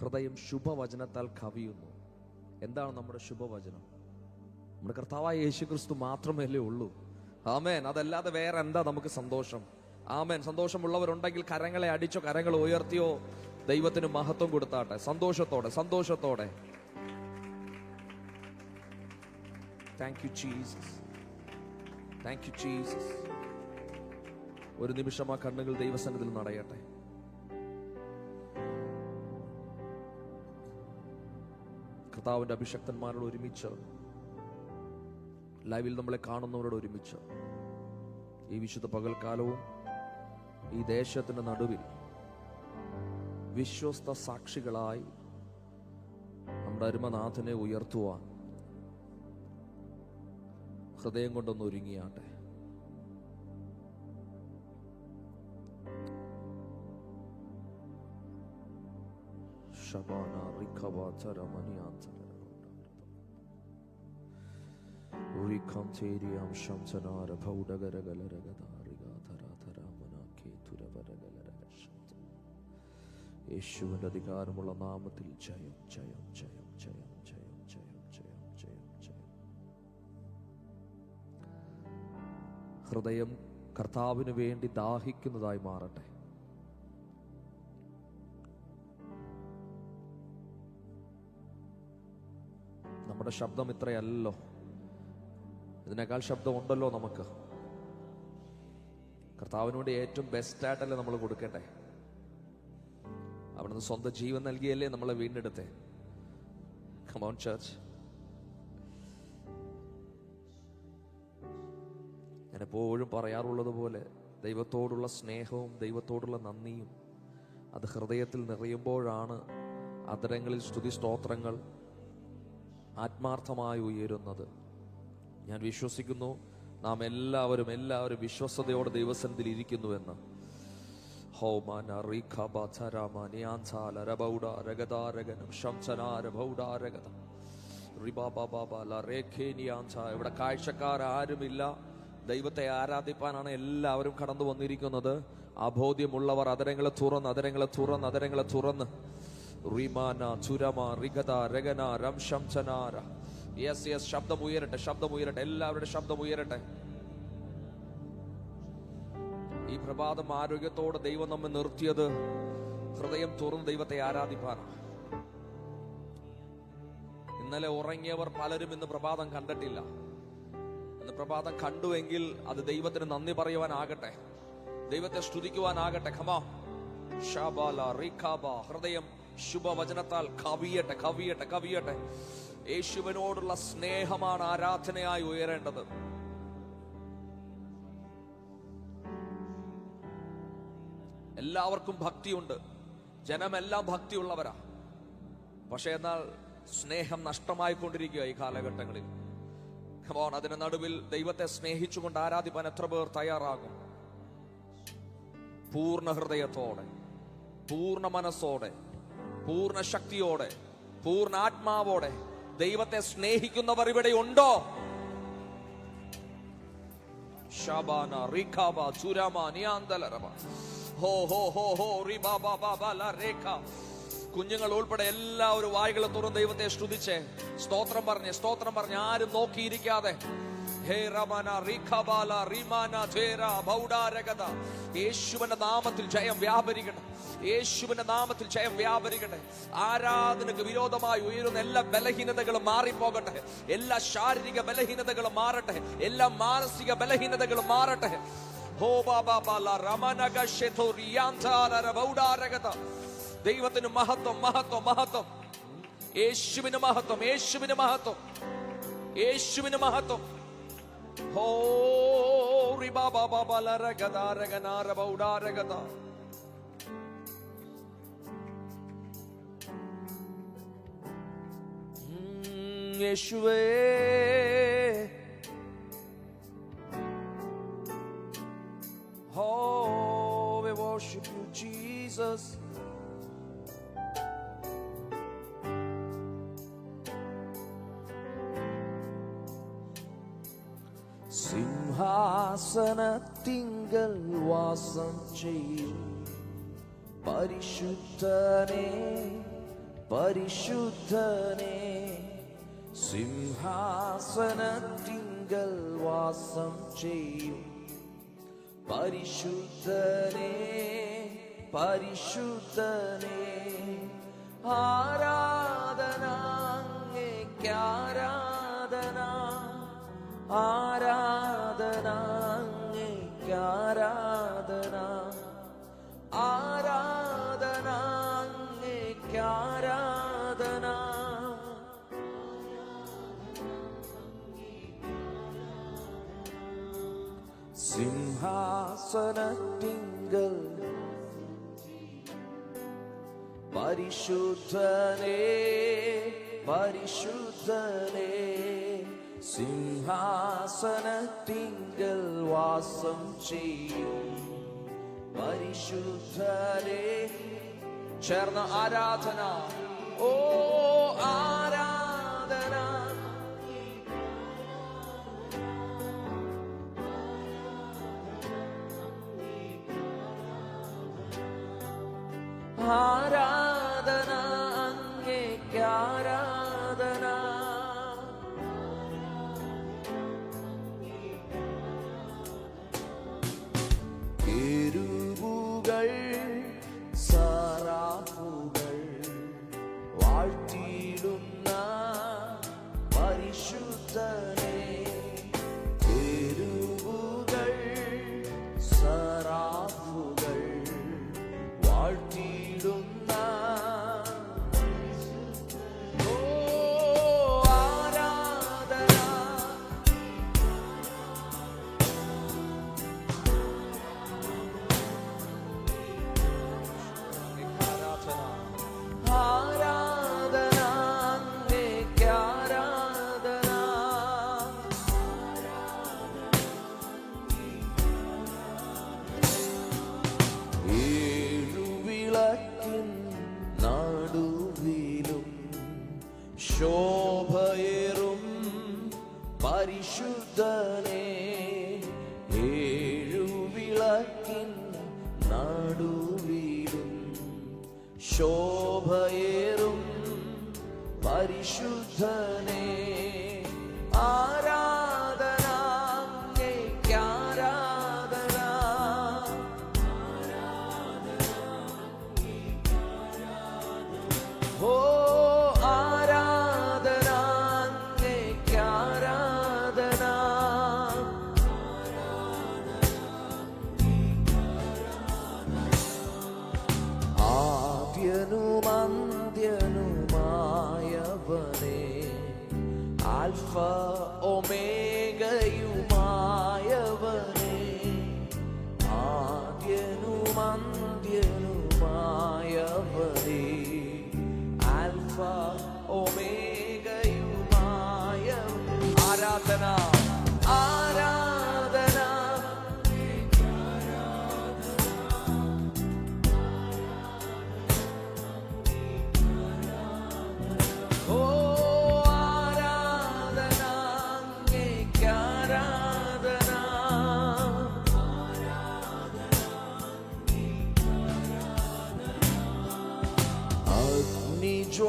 ഹൃദയം ശുഭവചനത്താൽ കവിയുന്നു. എന്താണ് നമ്മുടെ ശുഭവചനം? നമ്മുടെ കർത്താവായ യേശുക്രിസ്തു മാത്രമല്ലേ ഉള്ളൂ. ആമേൻ. അതല്ലാതെ വേറെ എന്താ നമുക്ക് സന്തോഷം? ആമേൻ. സന്തോഷമുള്ളവരുണ്ടെങ്കിൽ കരങ്ങളെ അടിച്ചോ, കരങ്ങൾ ഉയർത്തിയോ ദൈവത്തിന് മഹത്വം കൊടുത്താട്ടെ. സന്തോഷത്തോടെ. Thank you Jesus. ഒരു നിമിഷം ആ കണ്ണുകൾ ദൈവസന്നിധിയിൽ നടയട്ടെ. കർത്താവിന്റെ അഭിഷക്തന്മാരോട് ഒരുമിച്ച്, ലൈവിൽ നമ്മളെ കാണുന്നവരോട് ഒരുമിച്ച് ഈ വിശുദ്ധ പകൽക്കാലവും ഈ ദേശത്തിന്റെ നടുവിൽ വിശ്വസ്ത സാക്ഷികളായി നമ്മുടെ അരുമനാഥനെ ഉയർത്തുവാൻ ഹൃദയം കൊണ്ടൊന്ന് ഒരുങ്ങിയാട്ടെ. ശബാന റിഖവാചരമനിയാചര റിഖംതേരിയം ശംസനാര ഭൗഡഗരഗലരഗദാരിഗാധരാധരാമനാകേതുരവരഗലരഗശംത. യേശുവിന്റെ അധികാരമുള്ള നാമത്തിൽ ജയം. ഹൃദയം കർത്താവിന് വേണ്ടി ദാഹിക്കുന്നതായി മാറട്ടെ. നമ്മുടെ ശബ്ദം ഇത്രയല്ലോ, ഇതിനേക്കാൾ ശബ്ദം ഉണ്ടല്ലോ നമുക്ക്. കർത്താവിന് വേണ്ടി ഏറ്റവും ബെസ്റ്റായിട്ടല്ലേ നമ്മൾ കൊടുക്കട്ടെ. അവിടുന്ന് സ്വന്തം ജീവൻ നൽകിയല്ലേ നമ്മളെ വീണ്ടെടുത്തേ. Come on church. ഞാൻ എപ്പോഴും പറയാറുള്ളത് പോലെ ദൈവത്തോടുള്ള സ്നേഹവും ദൈവത്തോടുള്ള നന്ദിയും അത് ഹൃദയത്തിൽ നിറയുമ്പോഴാണ് അധരങ്ങളിൽ സ്തുതി സ്തോത്രങ്ങൾ ആത്മാർത്ഥമായി ഉയരുന്നത്. ഞാൻ വിശ്വസിക്കുന്നു നാം എല്ലാവരും വിശ്വസ്തയോടെ ദൈവസന്നിധിയിൽ ഇരിക്കുന്നുവെന്ന്. ഇവിടെ കാഴ്ചക്കാരാരുമില്ല, ദൈവത്തെ ആരാധിപ്പാനാണ് എല്ലാവരും കടന്നു വന്നിരിക്കുന്നത്. ആ ബോധ്യമുള്ളവർ അതരങ്ങളെ തുറന്ന് റിമാന ചുരമ റിഗത രഗന രംശംസനാര. യെസ്, ശബ്ദം ഉയരട്ടെ. എല്ലാവരുടെ ശബ്ദം ഉയരട്ടെ. ഈ പ്രഭാതം ആരോഗ്യത്തോടെ ദൈവം നമ്മെ നിർത്തിയത് ഹൃദയം തുറന്ന് ദൈവത്തെ ആരാധിപ്പാനാണ്. ഇന്നലെ ഉറങ്ങിയവർ പലരും ഇന്ന് പ്രഭാതം കണ്ടിട്ടില്ല. ഇന്ന് പ്രഭാതം കണ്ടുവെങ്കിൽ അത് ദൈവത്തിന് നന്ദി പറയുവാനാകട്ടെ, ദൈവത്തെ സ്തുതിക്കുവാനാകട്ടെ. ഖമാ ഷാബാല റിഖാബ. ഹൃദയം ശുഭവചനത്താൽ കവിയട്ടെ. യേശുവിനോടുള്ള സ്നേഹമാണ് ആരാധനയായി ഉയരേണ്ടത്. എല്ലാവർക്കും ഭക്തിയുണ്ട്, ജനമെല്ലാം ഭക്തിയുള്ളവരാ. പക്ഷെ എന്നാൽ സ്നേഹം നഷ്ടമായിക്കൊണ്ടിരിക്കുക ഈ കാലഘട്ടങ്ങളിൽ. അതിന് നടുവിൽ ദൈവത്തെ സ്നേഹിച്ചുകൊണ്ട് ആരാധിപ്പാൻ എത്ര പേർ തയ്യാറാകും? പൂർണ്ണ ഹൃദയത്തോടെ, പൂർണ്ണ മനസ്സോടെ, പൂർണ്ണ ശക്തിയോടെ, പൂർണ്ണ ആത്മാവോടെ ദൈവത്തെ സ്നേഹിക്കുന്നവർ ഇവിടെ ഉണ്ടോ? ഷാബാന റിഖാബ ചുരമ നിയാന്തലരബ ഹോ ഹോ ഹോ ഹോ റിബാബാബാല രേഖ. കുഞ്ഞുങ്ങൾ ഉൾപ്പെടെ എല്ലാവരും വായികളെ തുറന്ന് ദൈവത്തെ സ്തുതിച്ചേ, സ്തോത്രം പറഞ്ഞ് ആരും നോക്കിയിരിക്കാതെ. യേശുവിന്റെ നാമത്തിൽ ജയം വ്യാപരിക്കട്ടെ. ആരാധനക്ക് വിരോധമായി ഉയരുന്ന എല്ലാ ബലഹീനതകളും മാറിപ്പോകട്ടെ. എല്ലാ ശാരീരിക ബലഹീനതകളും മാറട്ടെ. എല്ലാ മാനസിക ബലഹീനതകളും മാറട്ടെ. ദൈവത്തിന് മഹത്വം. യേശുവിന് മഹത്വം. ഹോ റിബാബാബാലരഗദാരഗനാരബൗഡാരഗദ. യേശുവേ oh we worship you Jesus. സിംഹാസനത്തിങ്കൽ വാസം ചെയ്യും പരിശുദ്ധനേ പരിശുദ്ധനേ, സിംഹാസനത്തിങ്കൽ വാസം ചെയ്യും പരിശുദ്ധനേ, പരിശുദ്ധനേ. ആരാധന അങ്ങേക്ക് ആരാധന, ആരാധന അങ്ങേക്ക് ആരാധന, ആരാധന അങ്ങേക്ക് ആരാധന. സിംഹാസനത്തിങ്കൽ പരിശുദ്ധനേ, പരിശുദ്ധനേ. സിംഹാസനത്തിങ്കൽ വാസം ചെയ്യും പരിശുദ്ധനേ. ചേർന്ന ആരാധന, ഓ ആരാധന. ആരാധന അങ്ങേക്ക് ആരാധന, കെരൂബുകൾ സറാഫുകൾ വാഴ്ത്തിയിടുന്ന പരിശുദ്ധനേ, കെരൂബുകൾ സറാഫുകൾ വാഴ്ത്തിയിടുന്ന ഓ ആരാധന. ആരാധന അങ്ങേക്ക് ആരാധന, ഏഴുവിളക്കിൻ നടുവിലും ശോഭയേറും പരിശുദ്ധനേ, ഏഴുവിളക്കിൻ നടുവിലും ശോഭയേറും പരിശുദ്ധനേ. ആരാധന അങ്ങേക്ക് ആരാധന, ഓ ആരാധന അങ്ങേക്ക് ആരാധന. ആദ്യനും അന്ത്യനുമായവനേ, ആൽഫ ഒമേഗയുമായവനേ, ആദ്യനും അന്ത്യനുമായവനേ, ആൽഫ ഒമേഗയുമായ. ആരാധന, ആരാധന. ഓ ആരാധന അങ്ങേക്ക് ആരാധന,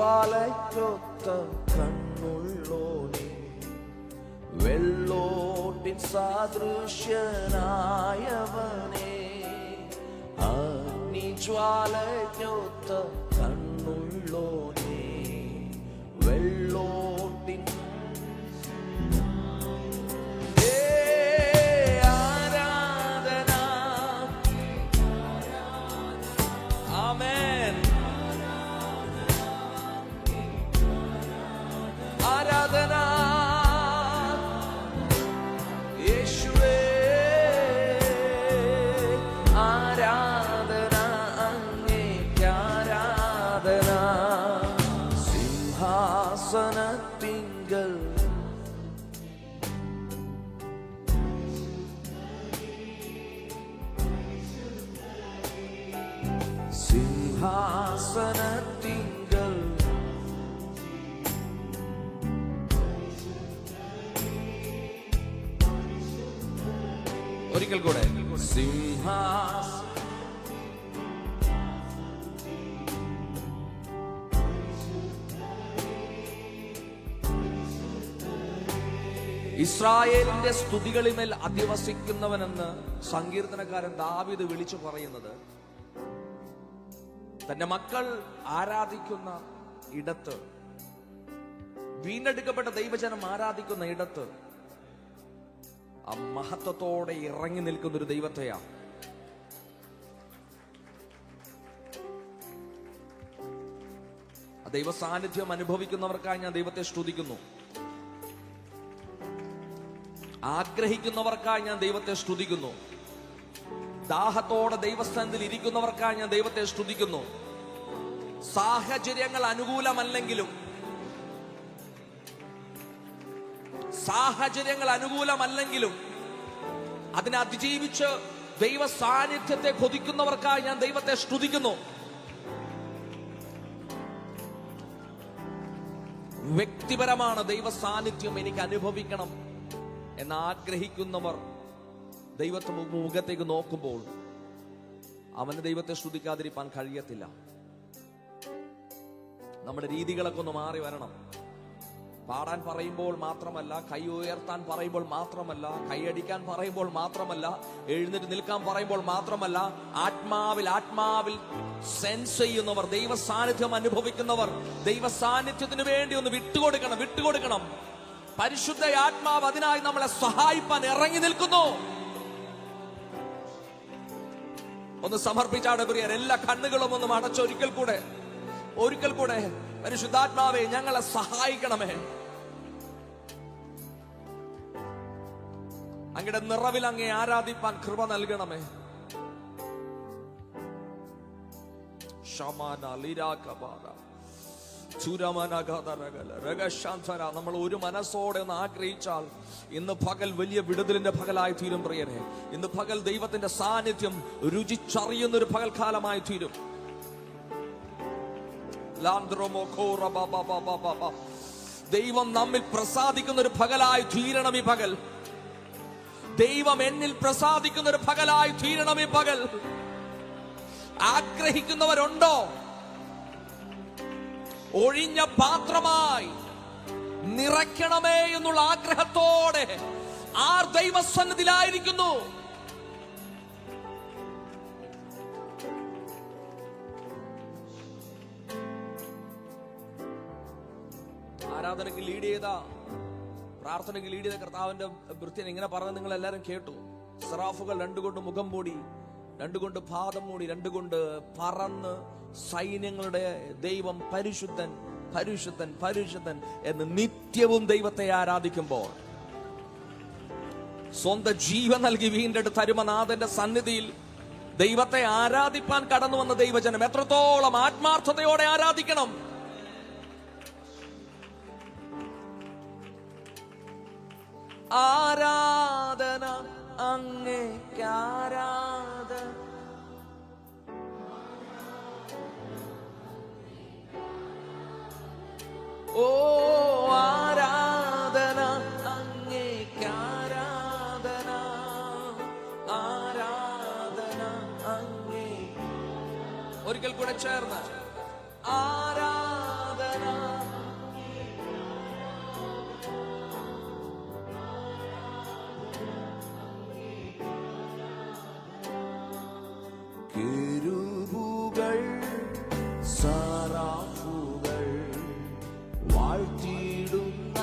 അഗ്നിജ്വാലയ്ക്കൊത്ത കണ്ണുള്ളോനെ, വെള്ളോട്ടിൻ സാദൃശ്യനായവനേ, അഗ്നിജ്വാലയ്ക്കൊത്ത കണ്ണുള്ളോനെ, വെള്ളോട്ടിൻ ആരാധന. ആമേൻ. ആരാധന യേശുവേ, ആരാധന അങ്ങേക്ക് ആരാധന. സിംഹാസനത്തിങ്കൽ സിംഹാസനത്തിങ്കൽ ഒരിക്കൽ കൂടെ ഇസ്രായേലിന്റെ സ്തുതികളിന്മേൽ അധിവസിക്കുന്നവനെന്ന് സങ്കീർത്തനക്കാരൻ ദാവീദ് വിളിച്ചു പറയുന്നത് തന്റെ മക്കൾ ആരാധിക്കുന്ന ഇടത്ത്, വീണ്ടെടുക്കപ്പെട്ട ദൈവജനം ആരാധിക്കുന്ന ഇടത്ത് ആ മഹത്വത്തോടെ ഇറങ്ങി നിൽക്കുന്ന ഒരു ദൈവത്തെയാണ്. ദൈവ സാന്നിധ്യം അനുഭവിക്കുന്നവർക്കായി ഞാൻ ദൈവത്തെ സ്തുതിക്കുന്നു. ആഗ്രഹിക്കുന്നവർക്കായി ഞാൻ ദൈവത്തെ സ്തുതിക്കുന്നു. ദാഹത്തോടെ ദൈവസ്ഥാനത്തിൽ ഇരിക്കുന്നവർക്കായി ഞാൻ ദൈവത്തെ സ്തുതിക്കുന്നു. സാഹചര്യങ്ങൾ അനുകൂലമല്ലെങ്കിലും അതിനെ അതിജീവിച്ച് ദൈവ സാന്നിധ്യത്തെ കൊതിക്കുന്നവർക്കായി ഞാൻ ദൈവത്തെ സ്തുതിക്കുന്നു. വ്യക്തിപരമാണ് ദൈവ സാന്നിധ്യം എനിക്ക് അനുഭവിക്കണം എന്നാഗ്രഹിക്കുന്നവർ ദൈവത്തെ മുഖത്തേക്ക് നോക്കുമ്പോൾ അവന് ദൈവത്തെ സ്തുതിക്കാതിരിക്കാൻ കഴിയത്തില്ല. നമ്മുടെ രീതികളൊക്കെ ഒന്ന് മാറി വരണം. പാടാൻ പറയുമ്പോൾ മാത്രമല്ല, കൈ ഉയർത്താൻ പറയുമ്പോൾ മാത്രമല്ല, കൈയടിക്കാൻ പറയുമ്പോൾ മാത്രമല്ല, എഴുന്നേറ്റ് നിൽക്കാൻ പറയുമ്പോൾ മാത്രമല്ല, ആത്മാവിൽ സെൻസ് ചെയ്യുന്നവർ, ദൈവ സാന്നിധ്യം അനുഭവിക്കുന്നവർ ദൈവ സാന്നിധ്യത്തിന് വേണ്ടി ഒന്ന് വിട്ടുകൊടുക്കണം. പരിശുദ്ധ ആത്മാവ് അതിനായി നമ്മളെ സഹായിപ്പാൻ ഇറങ്ങി നിൽക്കുന്നു. ഒന്ന് സമർപ്പിച്ചാണ് പ്രിയർ. എല്ലാ കണ്ണുകളും ഒന്ന് അടച്ച് ഒരിക്കൽ കൂടെ പരിശുദ്ധാത്മാവേ ഞങ്ങളെ സഹായിക്കണമേ. അങ്ങയുടെ നിറവിൽ അങ്ങേ ആരാധിപ്പാൻ കൃപ നൽകണമേ. നമ്മൾ ഒരു മനസ്സോടെ ഒന്ന് ആഗ്രഹിച്ചാൽ ഇന്ന് പകൽ വലിയ വിടുതലിന്റെ പകലായി തീരും പ്രിയരെ. ഇന്ന് പകൽ ദൈവത്തിന്റെ സാന്നിധ്യം രുചിച്ചറിയുന്ന ഒരു പകൽക്കാലമായി തീരും. ദൈവം നമ്മിൽ പ്രസാദിക്കുന്ന ഒരു പകലായി തീരണം ഈ പകൽ. ദൈവം എന്നിൽ പ്രസാദിക്കുന്ന ഒരു പകലായി തീരണം ഈ പകൽ. ആഗ്രഹിക്കുന്നവരുണ്ടോ? ഒഴിഞ്ഞ പാത്രമായി നിറയ്ക്കണമേ എന്നുള്ള ആഗ്രഹത്തോടെ ആർ ദൈവസന്നിധിയിലായിരിക്കുന്നു? ആരാധനയ്ക്ക് ലീഡ് ചെയ്ത, പ്രാർത്ഥനയ്ക്ക് ലീഡ് ചെയ്ത കർത്താവിന്റെ വൃത്തിയെ ഇങ്ങനെ പറഞ്ഞ് നിങ്ങൾ എല്ലാവരും കേട്ടു. സെറാഫുകൾ രണ്ടുകൊണ്ട് മുഖം മൂടി, രണ്ടുകൊണ്ട് പാദം മൂടി, രണ്ടുകൊണ്ട് പറന്ന് സൈന്യങ്ങളുടെ ദൈവം പരിശുദ്ധൻ പരിശുദ്ധൻ പരിശുദ്ധൻ എന്ന് നിത്യവും ദൈവത്തെ ആരാധിക്കുമ്പോൾ, സ്വന്തം ജീവൻ നൽകി വീണ്ടെടുത്ത അരുമനാഥന്റെ സന്നിധിയിൽ ദൈവത്തെ ആരാധിപ്പാൻ കടന്നു വന്ന ദൈവജനം എത്രത്തോളം ആത്മാർത്ഥതയോടെ ആരാധിക്കണം. ആരാധന അങ്ങേക്ക് ആരാധന, ഓ ആരാധന അങ്ങേക്ക് ആരാധന, ആരാധന അങ്ങേ. ഒരിക്കൽ കൂടെ ചേർന്ന് ആരാധന. കെരൂബുകൾ സറാഫുകൾ വാഴ്ത്തിടുന്ന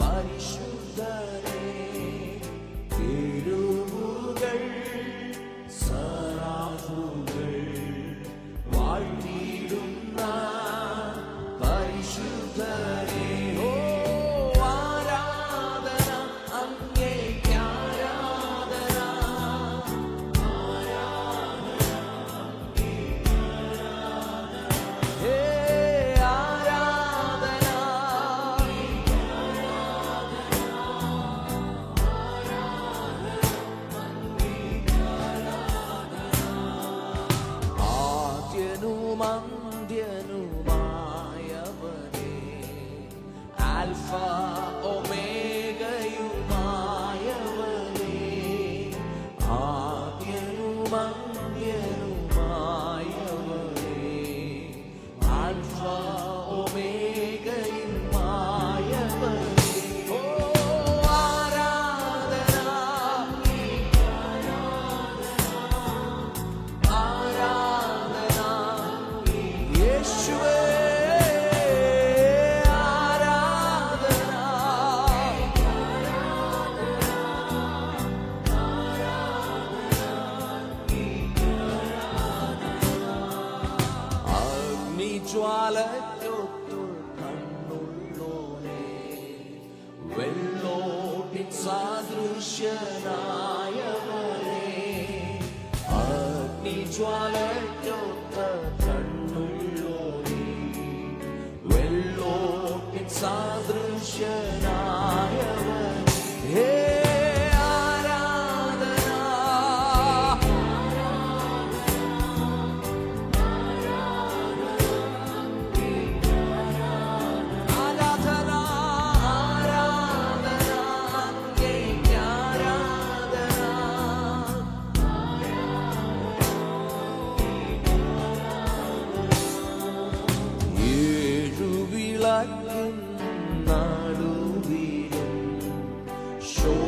പരിശുദ്ധനെ, കെരൂബുകൾ സറാഫുകൾ വാഴ്ത്തിടുന്ന പരിശുദ്ധനെ, ഓ ആരാധന അങ്ങേക്ക് ആരാധന, മന്ത്യനുമായവനേ, ആൽഫ ഒമേഗയുമായവനേ, ആദ്യനുമന്ത്യനുമായവനേ, ആൽഫ ഒമേഗയുമായവനേ, ഓ അഗ്നിജ്വാലയ്ക്കൊത്തു കണ്ണുള്ളോനെ, വെള്ളോട്ടിൻ സാദൃശ്യനായവനെ, അഗ്നിജ്വാലയ്ക്കൊത്ത കണ്ണുള്ളോനെ, വെള്ളോട്ടിൻ സാദൃശ്യനായവനെ, ഹേ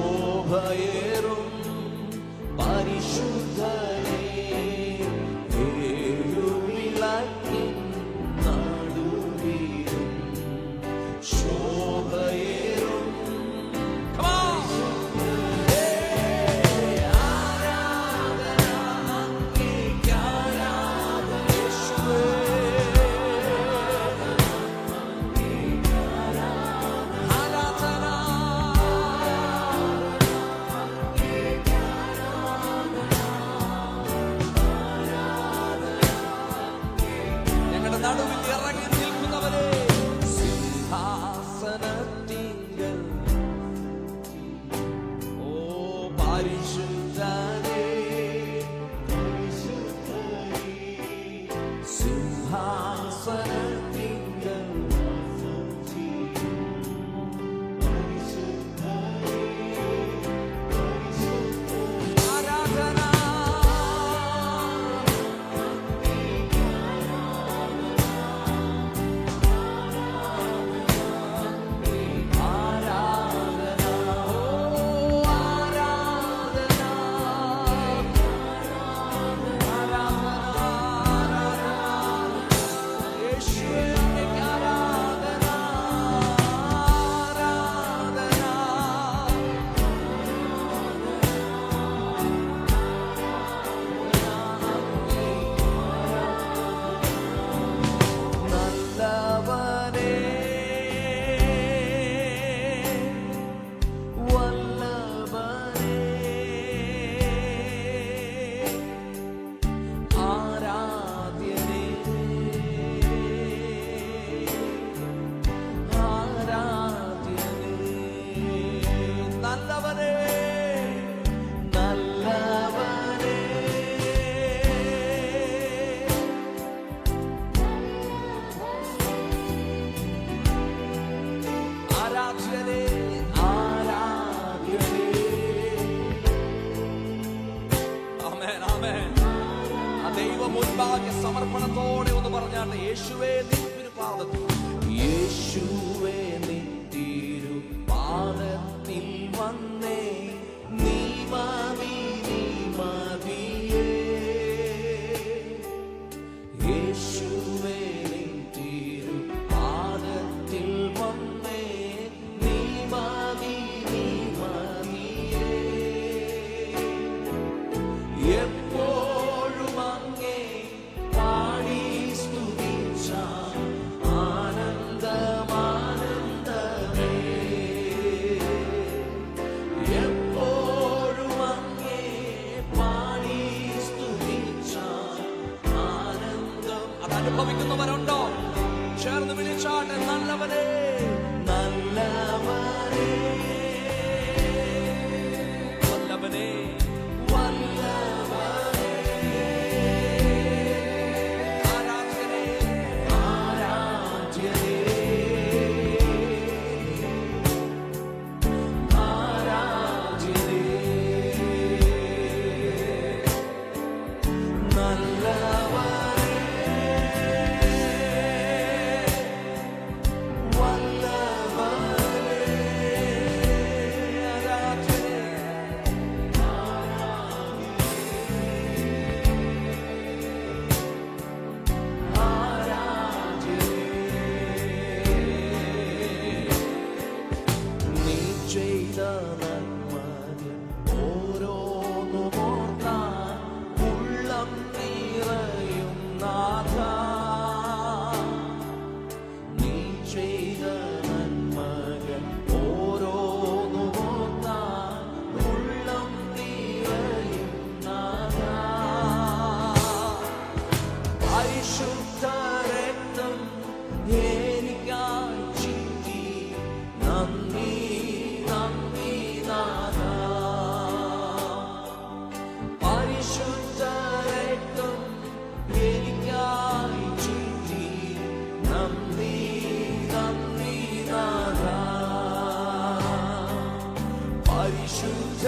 ശോഭയേറും പരിശുദ്ധനേ, ഏഴുവിളക്കിൻ നടുവിലും ശോഭയേറും നടുവിൽ ഇറങ്ങി നിൽക്കുന്നവരെ, സിംഹാസനത്തിങ്കൽ ഓ പരിശുദ്ധനേ, സിംഹാസനത്തിങ്കൽ ആരാധന മുൻപാകെ സമർപ്പണത്തോടെ ഒന്ന് പറഞ്ഞാണ്, യേശുവേ നിൻ തിരുപാദത്തിൽ, യേശുവേ നിൻ തിരുപാദത്തിൽ വന്നേ, നീ മതി നീ മതിയേ, യേശുവേ നിൻ തിരുപാദത്തിൽ വന്നേ, നീ മതി നീ മതിയേ, എപ്പോഴും അങ്ങേ പാടി സ്തുതിച്ച ആനന്ദമാനന്ദമേ, എപ്പോഴും അങ്ങേ പാടി സ്തുതിച്ച ആനന്ദം. അതനുഭവിക്കുന്നവരുണ്ടോ? ചേർന്ന് വിളിച്ചാട്ടെ, നല്ലവനെ നല്ലവനെ വല്ലവനെ One love. രക്തം എനിക്കായി ചിന്തി. നന്ദി നന്ദി നാഥാ. പരിശുദ്ധ രക്തം എനിക്കായി ചിന്തി. നന്ദി നന്ദി നാഥാ. പരിശുദ്ധ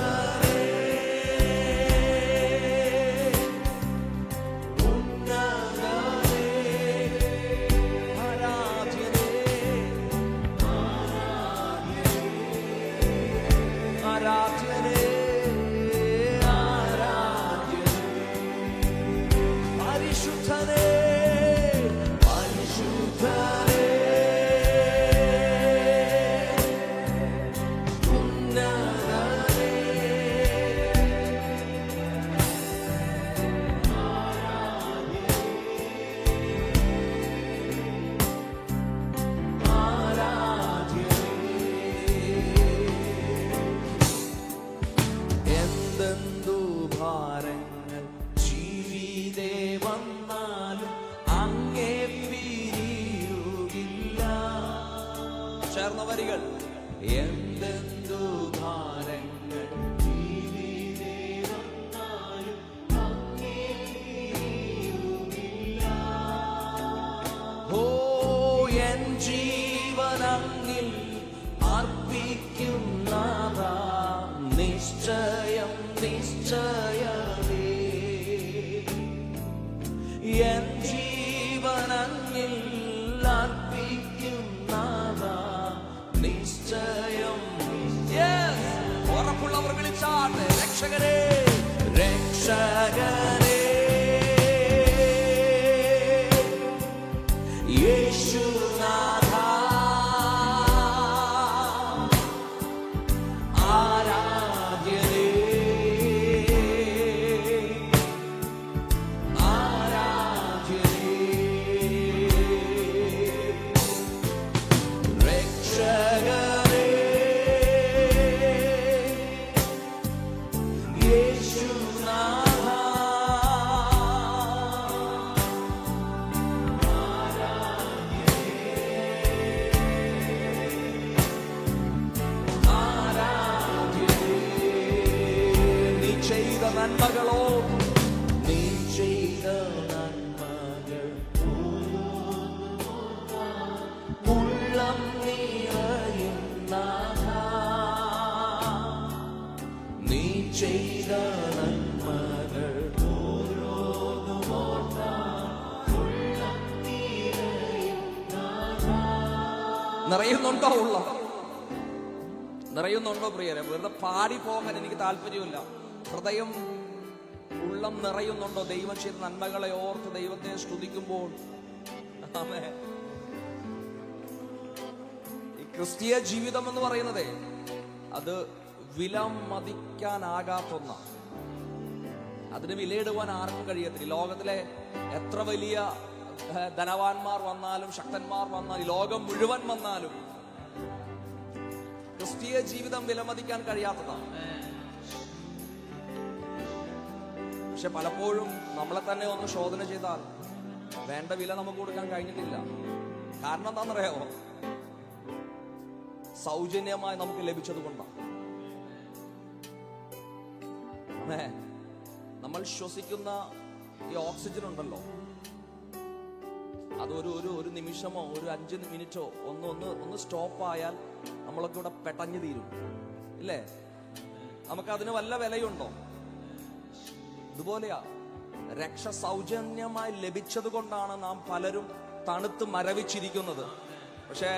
ചേർന്ന വരികൾ. എന്തെന്തു ഭാരങ്ങൾ ജീവിതേ വന്നാലും അങ്ങേ പിരിയുകില്ല. ഓ എൻ ജീവനങ്ങിൽ അർപ്പിക്കും നാഥാ. നിശ്ചയം നിശ്ചയമേ എൻ ജീവനങ്ങിൽ അർപ്പിക്കും നാഥാ. നിശ്ചയം. ഉറപ്പുള്ളവർ വിളിച്ചാട്ടെ. രക്ഷകരെ രക്ഷകരെ യേശുനാഥാ. ആരാധ്യനേ ആരാധ്യനേ. രക്ഷകരെ യേശുനാഥാ. നീ ചെയ്ത നന്മകളോ നീ ചെയ്ത നന്മകൾ ഉള്ളം നിറയും നാഥാ. നീ ചെയ്ത നന്മകൾ ഓരോന്നും ഉള്ളം നിറയും നാഥാ. നിറയുന്നുണ്ടോ? ഉള്ളം നിറയുന്നുണ്ടോ പ്രിയരെ? വെറുതെ പാടി പോകാൻ എനിക്ക് താല്പര്യമില്ല. ഹൃദയം ഉള്ളം നിറയുന്നുണ്ടോ? ദൈവം ചെയ്ത നന്മകളെ ഓർത്ത് ദൈവത്തെ സ്തുതിക്കുമ്പോൾ. ആമേൻ. ഈ ക്രിസ്തീയ ജീവിതം എന്ന് പറയുന്നതേ അത് വിലമതിക്കാനാകാത്തൊന്ന. അതിന് വിലയിടുവാൻ ആർക്കും കഴിയത്തില്ല. ലോകത്തിലെ എത്ര വലിയ ധനവാന്മാർ വന്നാലും ശക്തന്മാർ വന്നാലും ലോകം മുഴുവൻ വന്നാലും ക്രിസ്തീയ ജീവിതം വിലമതിക്കാൻ കഴിയാത്തതാണ്. പക്ഷെ പലപ്പോഴും നമ്മളെ തന്നെ ഒന്ന് ശോധന ചെയ്താൽ വേണ്ട വില നമുക്ക് കൊടുക്കാൻ കഴിഞ്ഞിട്ടില്ല. കാരണം എന്താണെന്നറിയാമോ? സൗജന്യമായി നമുക്ക് ലഭിച്ചത് കൊണ്ടാണ്. നമ്മൾ ശ്വസിക്കുന്ന ഈ ഓക്സിജൻ ഉണ്ടല്ലോ, അതൊരു ഒരു നിമിഷമോ ഒരു 5 മിനിറ്റോ ഒന്ന് സ്റ്റോപ്പ് ആയാൽ നമ്മളൊക്കെ ഇവിടെ പെട്ടഞ്ഞു തീരും, ഇല്ലേ? നമുക്കതിന് വല്ല വിലയുണ്ടോ? ഇതുപോലെയാ രക്ഷ സൗജന്യമായി ലഭിച്ചത് കൊണ്ടാണ് നാം പലരും തണുത്ത് മരവിച്ചിരിക്കുന്നത്. പക്ഷേ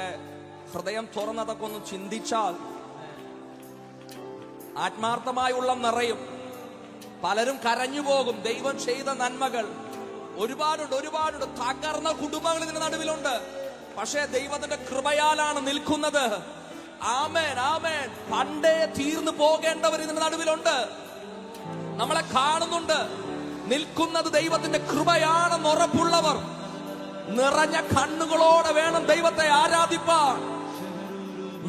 ഹൃദയം തുറന്നതൊക്കെ ഒന്ന് ചിന്തിച്ചാൽ ആത്മാർത്ഥമായുള്ള നിറയും. പലരും കരഞ്ഞു പോകും. ദൈവം ചെയ്ത നന്മകൾ ഒരുപാടുണ്ട്. തകർന്ന കുടുംബങ്ങൾ ഇതിന്റെ നടുവിലുണ്ട്. പക്ഷേ ദൈവത്തിന്റെ കൃപയാലാണ് നിൽക്കുന്നത്. ആമേൻ ആമേൻ. പണ്ടേ തീർന്നു പോകേണ്ടവർ ഇതിന്റെ നടുവിലുണ്ട്. നമ്മളെ കാണുന്നുണ്ട്. നിൽക്കുന്നത് ദൈവത്തിന്റെ കൃപയാണെന്ന് ഉറപ്പുള്ളവർ നിറഞ്ഞ കണ്ണുകളോടെ വേണം ദൈവത്തെ ആരാധിപ്പാൻ.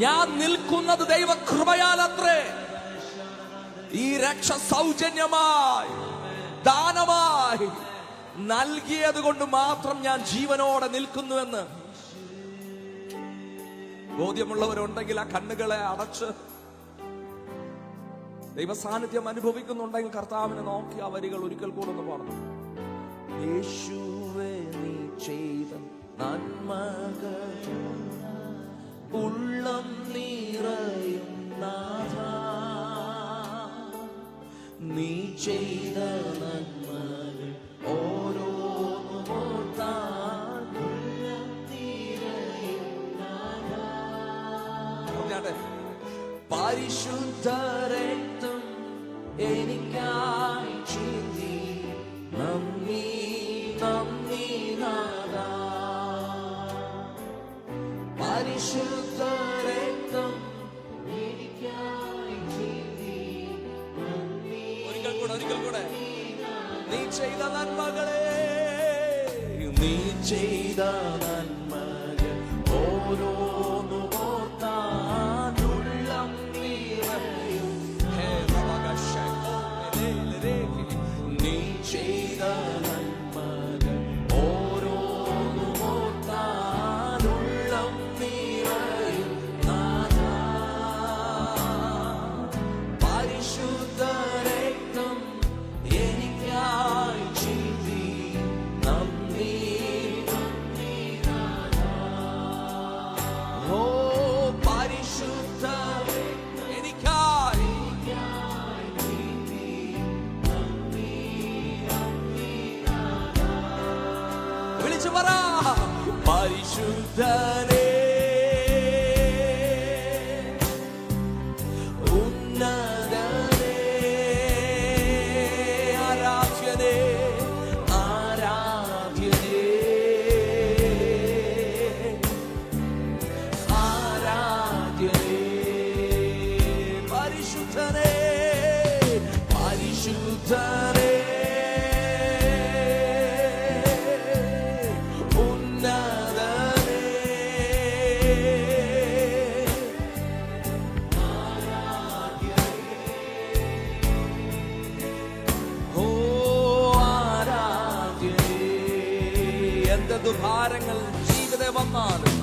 ഞാൻ നിൽക്കുന്നത് ദൈവ കൃപയാലത്രേ. ഈ രക്ഷ സൗജന്യമായി ദാനമായി നൽകിയത് കൊണ്ട് മാത്രം ഞാൻ ജീവനോടെ നിൽക്കുന്നുവെന്ന് ബോധ്യമുള്ളവരുണ്ടെങ്കിൽ ആ കണ്ണുകളെ അടച്ച് ദൈവ സാന്നിധ്യം അനുഭവിക്കുന്നുണ്ടെങ്കിൽ കർത്താവിനെ നോക്കി ആ വരികൾ ഒരിക്കൽ കൂടെ ഒന്ന് പറഞ്ഞു. യേശുവേ നീ ചെയ്ത നന്മകൾ ഉള്ളം നിറയും നാഥാ, നീ ചെയ്ത നന്മകൾ ഓരോന്നും ഓർത്താൽ ഉള്ളം നിറയും നാഥാ. പറഞ്ഞാട്ടെ. പരിശുദ്ധ രക്തം എനിക്കായി ചിന്തി നന്ദി നന്ദി നാഥാ. പരിശുദ്ധ രക്തം എനിക്കായി ചിന്തി നന്ദി. ഒരിക്കൽ കൂടെ നീ ചെയ്ത നന്മകളെ, നീ ചെയ്ത നന്മകൾ ഓരോന്നും ഓർത്താൽ ഉള്ളം നിറയും. നീ ചെയ്ത നന്മകൾ ഓരോന്നും ഓർത്താൽ ഉള്ളം നിറയും നാഥാ. പരിശുദ്ധ രക്തം എനിക്കായി ചിന്തി നന്ദി നന്ദി നാഥാ. ഓ പരിശുദ്ധ എനിക്കായി ചിന്തി നന്ദി നന്ദി നാഥാ. വിളിച്ചു പറ. പരിശുദ്ധനേ ഉന്നതനേ ആരാധ്യനേ ആരാധ്യനേ ആരാധ്യനേ പരിശുദ്ധനേ പരിശുദ്ധനേ ഉന്നതനേ ഓ ആരാധ്യനേ. എന്തെന്തു ഭാരങ്ങൾ ജീവിതം വന്നാലും,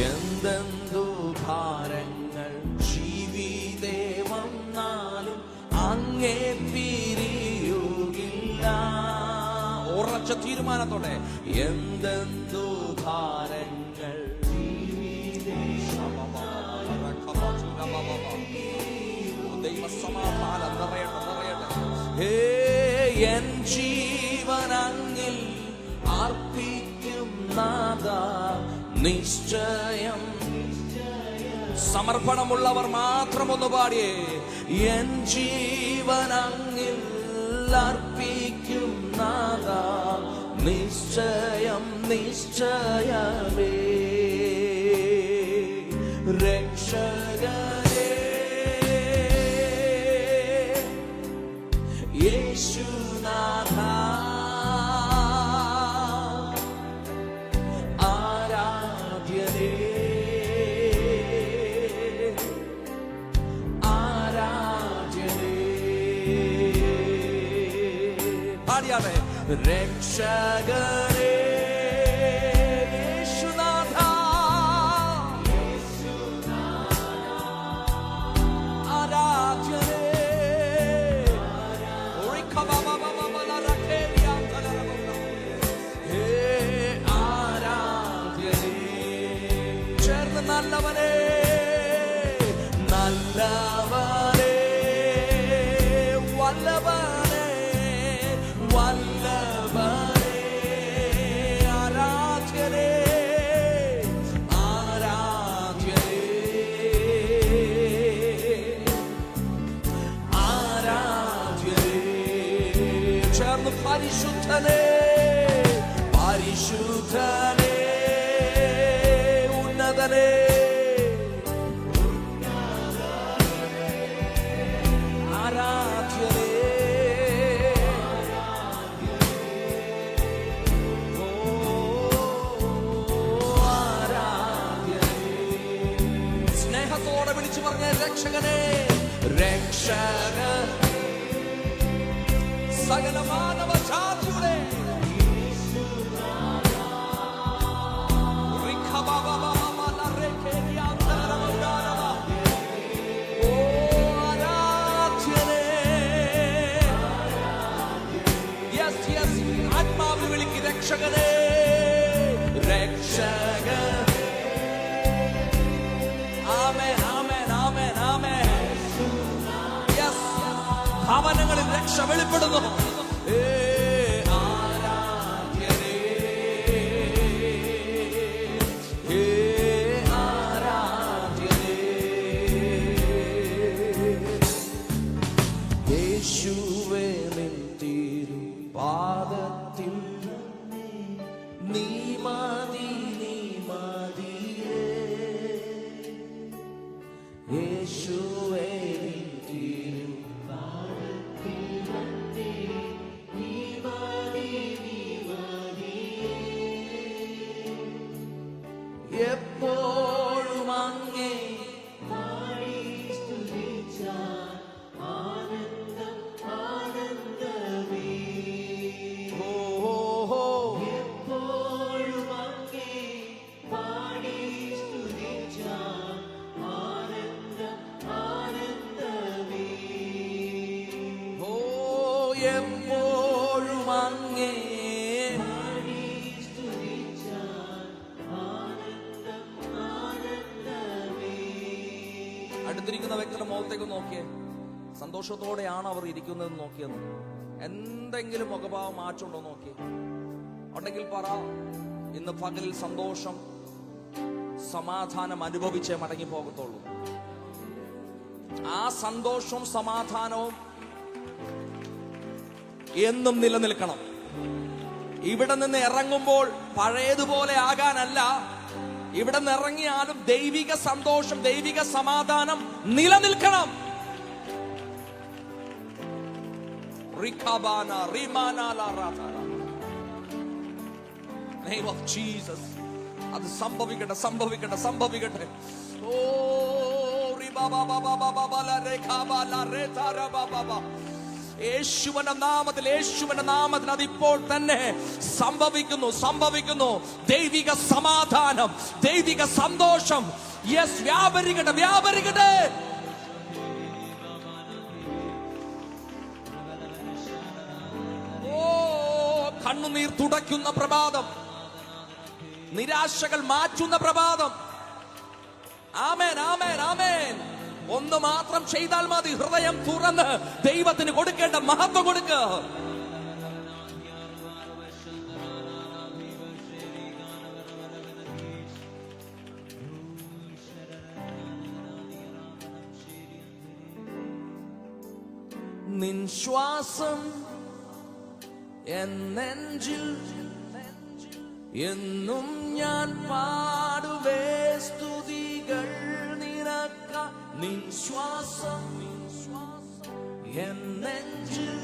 എന്തെന്തു ഭാരങ്ങൾ ജീവിതേ വന്നാലും അങ്ങേ പിരിയുകില്ല. ഉറച്ച തീരുമാനത്തോടെ. എന്തെന്തു ഭാരങ്ങൾ ജീവിതേ ദൈവസമാധാനം നിറയട്ടെ നിറയട്ടെ. എൻ ജീവനങ്ങിൽ അർപ്പിക്കും നാഥാ നിശ്ചയം. സമർപ്പണമുള്ളവർ മാത്രം ഒന്ന് പാടിയേ. എൻ ജീവനങ്ങിൽ അർപ്പിക്കും നാഥാ നിശ്ചയം നിശ്ചയമേ. രക്ഷകനേ യേശുനാഥാ ആരാധ്യനേ ആരാധ്യനേ. പാടിയാട്ടെ. രക്ഷകനേ യേശുനാഥാ ആരാധ്യനേ ആരാധ്യനേ. ചേർന്ന് നല്ലവനേ നല്ലവനേ വല്ലഭനേ വല്ലഭനേ ആരാധ്യനേ ആരാധ്യനേ ആരാധ്യനേ. ചേർന്ന് പരിശുദ്ധനേ പരിശുദ്ധനേ ഉന്നതനേ ആരാധ്യനേ. ഓ ആരാധ്യനേ. സ്നേഹത്തോടെ വിളിച്ചു പറഞ്ഞ രക്ഷകനേ രക്ഷക സകല മാനവ ജാതിയുടെ വെളിപ്പെടുന്നു. യേശുവേ നിൻ തിരുപാദത്തിൽ നീ മതി, നീ മതിയേ. യേശുവേ നിൻ തിരുപാദത്തിൽ നീ മതി, നീ മതിയേ. എപ്പോഴും അങ്ങേ എപ്പോഴും അങ്ങേ അടുത്തിരിക്കുന്ന വ്യക്തിയുടെ മുഖത്തേക്ക് നോക്കിയേ. സന്തോഷത്തോടെയാണ് അവർ ഇരിക്കുന്നതെന്ന് നോക്കിയെന്ന്. എന്തെങ്കിലും മുഖഭാവം മാറ്റമുണ്ടോ നോക്കിയേ. ഉണ്ടെങ്കിൽ പറ, ഇന്ന് പകലിൽ സന്തോഷം സമാധാനം അനുഭവിച്ചേ മടങ്ങി പോകത്തുള്ളൂ. ആ സന്തോഷവും സമാധാനവും എന്നും നിലനിൽക്കണം. ഇവിടെ നിന്ന് ഇറങ്ങുമ്പോൾ പഴയതുപോലെ ആകാനല്ല, ഇവിടെ നിന്ന് ഇറങ്ങിയാലും ദൈവിക സന്തോഷം, ദൈവിക സമാധാനം നിലനിൽക്കണം. Name of Jesus. അത് സംഭവിക്കട്ടെ, സംഭവിക്കട്ടെ, സംഭവിക്കട്ടെ. ഓ യേശുവിന്റെ നാമത്തിൽ, യേശുവിന്റെ നാമത്തിൽ അതിപ്പോൾ തന്നെ സംഭവിക്കുന്നു, സംഭവിക്കുന്നു. ദൈവിക സമാധാനം, ദൈവിക സന്തോഷം യെസ് വ്യാപരിക്കട്ടെ, വ്യാപരിക്കട്ടെ. ഓ കണ്ണുനീർ തുടയ്ക്കുന്ന പ്രഭാതം, നിരാശകൾ മാറ്റുന്ന പ്രഭാതം. ആമേൻ, ആമേൻ, ആമേൻ. ഒന്ന് മാത്രം ചെയ്താൽ മതി. ഹൃദയം തുറന്ന് ദൈവത്തിന് കൊടുക്കേണ്ട മഹത്വം കൊടുക്കുക. നിൻ ശ്വാസം എന്നെഞ്ചിൽ എന്നും ഞാൻ പാടുവേ സ്തുതികൾ നിനക്ക. നിൻ ശ്വാസം എന്നെഞ്ചിൽ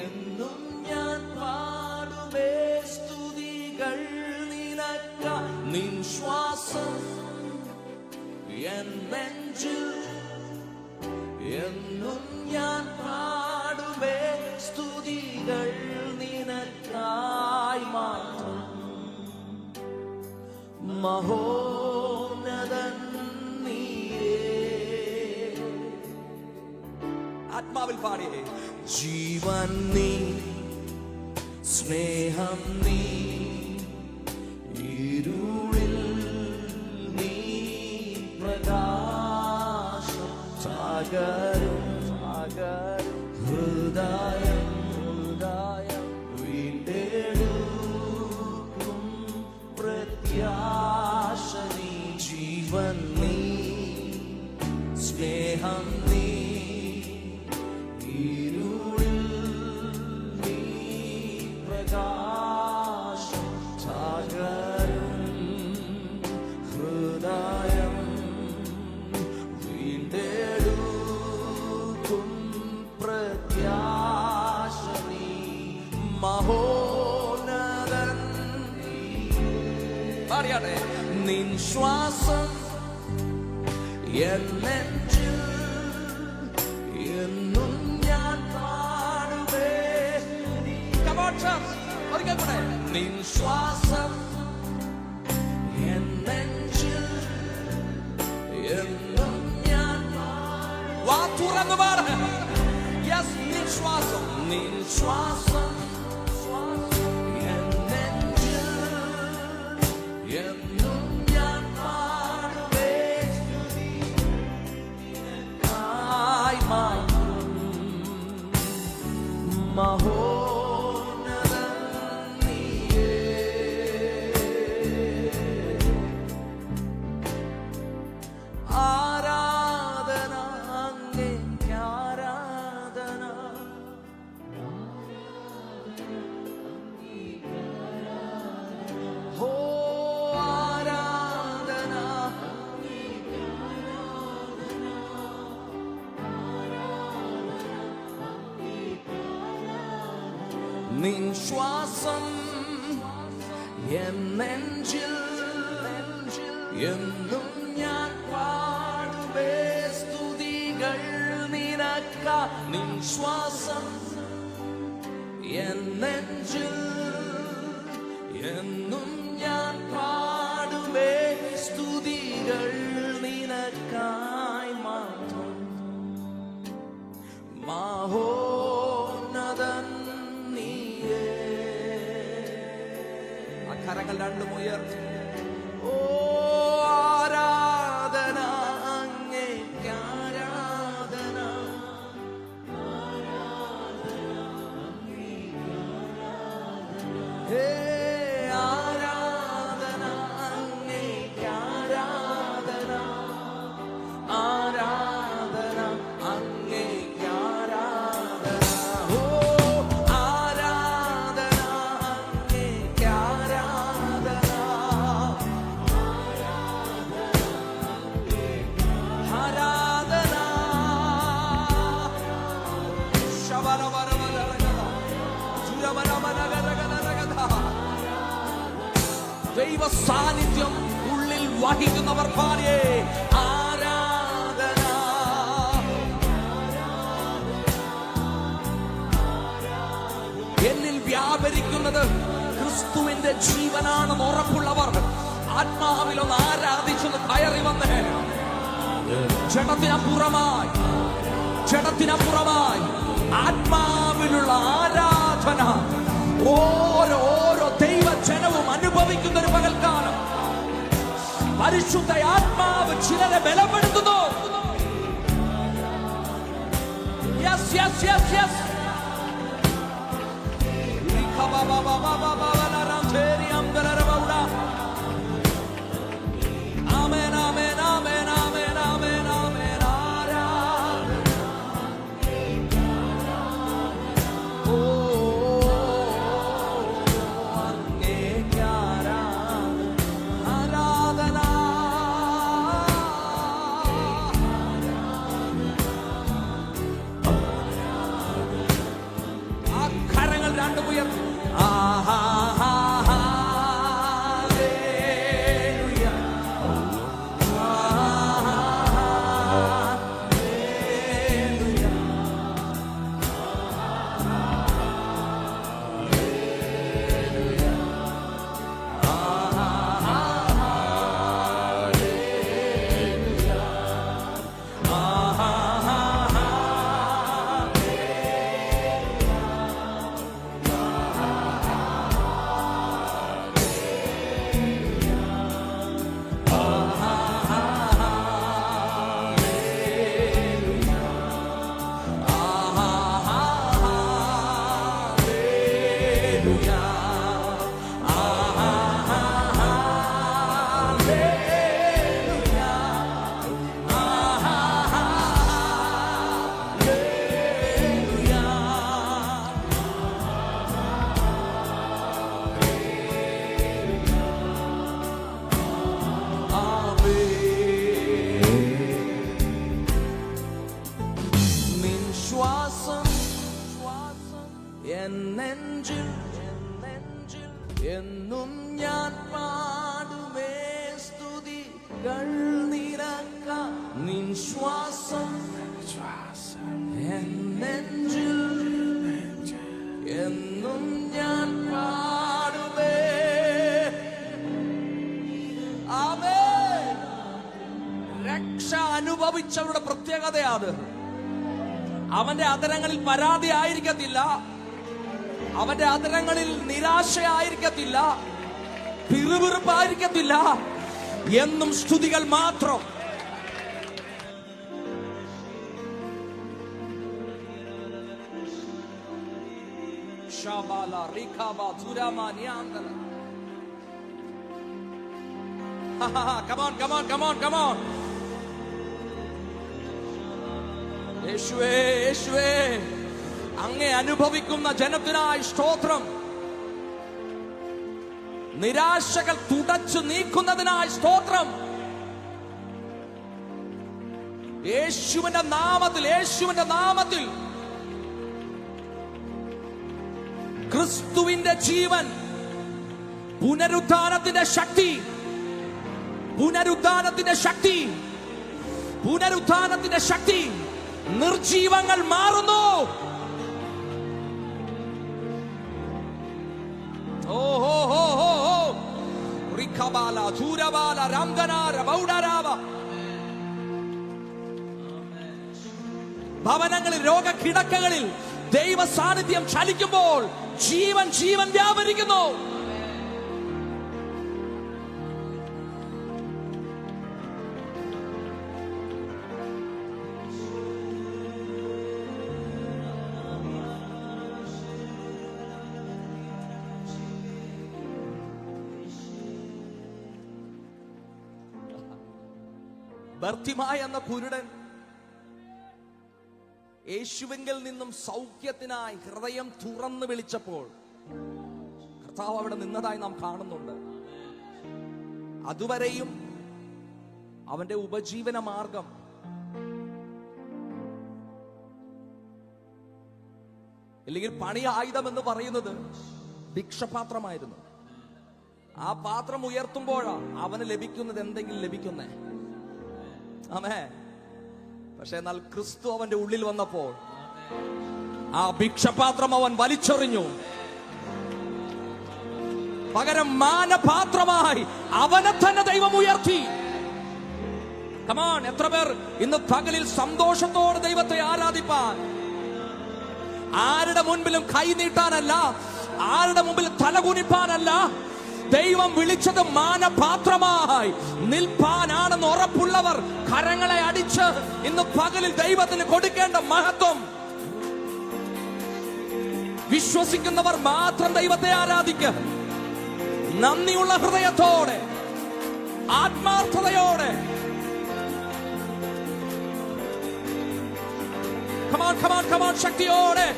എന്നും ഞാൻ പാടുവേ സ്തുതികൾ നിനക്ക. നിൻ ശ്വാസം എന്നെഞ്ചിൽ എന്നും ഞാൻ പാടുവേ സ്തുതികൾ നിനക്കായി മാത്രം. മഹോന്നതൻ നീയേ. ആത്മാവിൽ പാടിയേ. ജീവൻ നീ, സ്നേഹം നീ, ഇരുളിൽ നീ പ്രകാശം സാഗരം, ഹൃദയം വീണ്ടെടുക്കും പ്രത്യാശ നീ. ജീവൻ നീ, സ്നേഹം നീ, ഇരുളിൽ നീ പ്രകാശം സാഗരം, ഹൃദയം വീണ്ടെടുക്കും പ്രത്യാശ നീ. മഹോന്നതൻ പറയാതെ. നിൻ ശ്വാസം എന്നെഞ്ചിൽ എന്നും ഞാൻ പാടുവേ. നിൻ ശ്വാസം എന്നെഞ്ചിൽ എന്നും ഞാൻ വാ തുറന്നു പാട. യെസ്, നിൻ ശ്വാസം, നിൻ ശ്വാസം എന്നെഞ്ചിൽ എന്നും ഞാൻ പാടുവേ സ്തുതിക്കായി മാത്രം. നിൻ ശ്വാസം എൻ നെഞ്ചിൽ എന്നും ഞാൻ പാടുവേ സ്തുതികൾ നിനക്ക. നിൻ ശ്വാസം എൻ നെഞ്ചിൽ എന്നും ഞാൻ പാടുവേ സ്തുതികൾ നിനക്കായി മാത്രം. മഹോന്നതൻ നീയേ. അക്കരങ്ങൾ രണ്ടും ഉയർത്തി ഓ ആരാധന അങ്ങേക്ക് ആരാധന. ഹേ ആരാധന അങ്ങേക്ക് ആരാധന. ആരാധന അങ്ങേക്ക് ആരാധന. ഓ ആരാധന അങ്ങേക്ക് ആരാധന. ആരാധന ശബരബരബരഗദ സുരബരബരഗദഗദഗദ. ദൈവ സാന്നിധ്യം ഉള്ളിൽ വഹിക്കുന്നവർ പാടിയേ ആരാധന. എന്നിൽ വ്യാപരിക്കുന്നത് ക്രിസ്തുവിന്റെ ജീവനാണെന്ന് ഉറപ്പുള്ളവർ ആത്മാവിലൊന്ന് ആരാധിച്ചൊന്ന് കയറി വന്ന് ജഡത്തിനപ്പുറമായി ആത്മാവിലുള്ള ആരാധന ഓരോ ദൈവജനവും അനുഭവിക്കുന്ന ഒരു പകൽക്കാലം. പരിശുദ്ധ ആത്മാവ് ചിലരെ ബലപ്പെടുത്തുന്നു. Yes yes yes yes. ആമേൻ ആമേൻ ആമേൻ ആമേൻ ആമേൻ ആമേൻ. ആരാധന ഓ അങ്ങേക്ക് ആരാധന. ആ കരങ്ങൾ രണ്ടും ഉയർത്തി ആഹാ എന്നും ഞാൻ പാടുമേ സ്തുതികൾ നിനക്ക. നിൻ ശ്വാസം എൻ നെഞ്ചിൽ എന്നും ഞാൻ പാടുമേ. ആമേൻ. രക്ഷ അനുഭവിച്ചവരുടെ പ്രത്യേകതയാണ് അവന്റെ അധരങ്ങളിൽ പരാതി ആയിരിക്കത്തില്ല, അവന്റെ അധരങ്ങളിൽ നിരാശയായിരിക്കത്തില്ല, പിറുപിറുപ്പായിരിക്കത്തില്ല, എന്നും സ്തുതികൾ മാത്രം. Come on, come on, come on, come on. യേശുവേ യേശുവേ, അങ്ങേ അനുഭവിക്കുന്ന ജനത്തിനായി സ്തോത്രം. നിരാശകൾ തുടച്ചു നീക്കുന്നതിനായി സ്തോത്രം. യേശുവിന്റെ നാമത്തിൽ, യേശുവിന്റെ നാമത്തിൽ ക്രിസ്തുവിന്റെ ജീവൻ, പുനരുദ്ധാനത്തിന്റെ ശക്തി, പുനരുദ്ധാനത്തിന്റെ ശക്തി, പുനരുദ്ധാനത്തിന്റെ ശക്തി. നിർജീവങ്ങൾ മാറുന്നു. ഓഹോ ഹോ ഹോ ഹോ റിഖബാല ചൂരബാല രാംഗനാര ബൗഡരാവ. ഭവനങ്ങളിൽ, രോഗകിടക്കകളിൽ ദൈവ സാന്നിധ്യം ചലിക്കുമ്പോൾ ജീവൻ ജീവൻ വ്യാപരിക്കുന്നു. ബർത്തിമായ എന്ന കുരുടൻ യേശുവിങ്കിൽ നിന്നും സൗഖ്യത്തിനായി ഹൃദയം തുറന്നു വിളിച്ചപ്പോൾ കർത്താവ് അവിടെ നിന്നതായി നാം കാണുന്നുണ്ട്. അതുവരെയും അവന്റെ ഉപജീവന മാർഗം അല്ലെങ്കിൽ പണി ആയുധം എന്ന് പറയുന്നത് ഭിക്ഷപാത്രമായിരുന്നു. ആ പാത്രം ഉയർത്തുമ്പോഴാ അവന് ലഭിക്കുന്നത് എന്തെങ്കിലും ലഭിക്കുന്നേ. ആമേ. പക്ഷെ എന്നാൽ ക്രിസ്തു അവന്റെ ഉള്ളിൽ വന്നപ്പോൾ ആ ഭിക്ഷപാത്രം അവൻ വലിച്ചെറിഞ്ഞു. പകരം മാനപാത്രമായി അവനെ തന്നെ ദൈവം ഉയർത്തി. കമാൺ, എത്ര പേർ ഇന്ന് പകലിൽ സന്തോഷത്തോടെ ദൈവത്തെ ആരാധിപ്പാൻ, ആരുടെ മുൻപിലും കൈ നീട്ടാനല്ല, ആരുടെ മുമ്പിൽ തലകുനിപ്പാനല്ല, ദൈവം വിളിച്ചത് മാനപാത്രമായി നിൽപ്പാനാണെന്ന് ഉറപ്പുള്ളവർ കരങ്ങളെ അടിച്ച് ഇന്ന് പകലിൽ ദൈവത്തിന് കൊടുക്കേണ്ട മഹത്വം വിശ്വസിക്കുന്നവർ മാത്രം ദൈവത്തെ ആരാധിക്കുക. നന്ദിയുള്ള ഹൃദയത്തോടെ, ആത്മാർത്ഥതയോടെ. കമാൺ കമാൺ കമാൺ, ശക്തിയോടെ.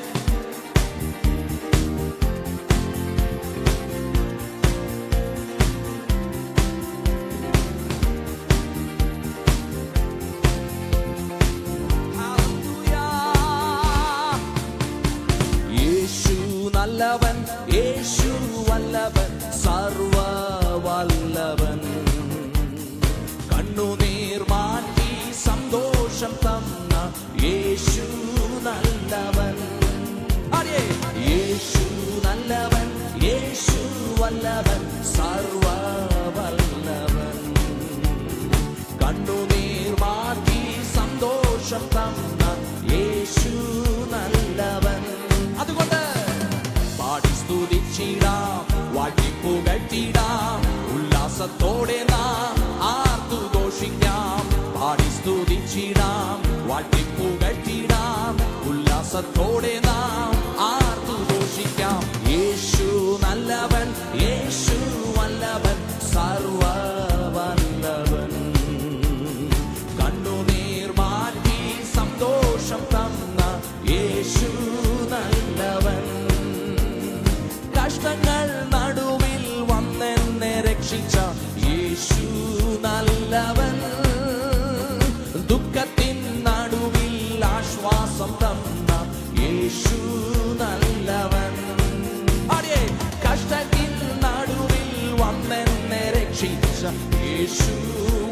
നല്ലവൻ, യേശു വല്ലവൻ, സർവവല്ലവൻ. കണ്ണുനീർ മാറ്റി സന്തോഷം തന്ന യേശു നല്ലവൻ. യേശു നല്ലവൻ, യേശു വല്ലവൻ, സർവവല്ലവൻ. കണ്ണുനീർ മാറ്റി സന്തോഷം തന്ന യേശു നല്ലവൻ. അതുകൊണ്ട് സ്തുതിച്ചിടാം, വാഴ്ത്തിപ്പുകഴ്ത്തിടാം, ഉല്ലാസത്തോടെ നാം ആർത്തു ഘോഷിക്കാം. പാടി സ്തുതിച്ചിടാം, വാഴ്ത്തിപ്പുകഴ്ത്തിടാം, ഉല്ലാസത്തോടെ നാം ആർത്തു ഘോഷിക്കാം. യേശു നല്ലവൻ, യേശു വല്ലവൻ, സർവവല്ലവൻ. കണ്ണുനീർ മാറ്റി സന്തോഷം തന്ന യേശു നല്ലവൻ. കഷ്ടങ്ങൾ നടുവിൽ വന്നെന്നെ രക്ഷിച്ച യേശു നല്ലവൻ. ദുഃഖത്തിൻ നടുവിൽ ആശ്വാസം തന്ന യേശു നല്ലവൻ. കഷ്ടത്തിൻ നടുവിൽ വന്നെന്നെ രക്ഷിച്ച യേശു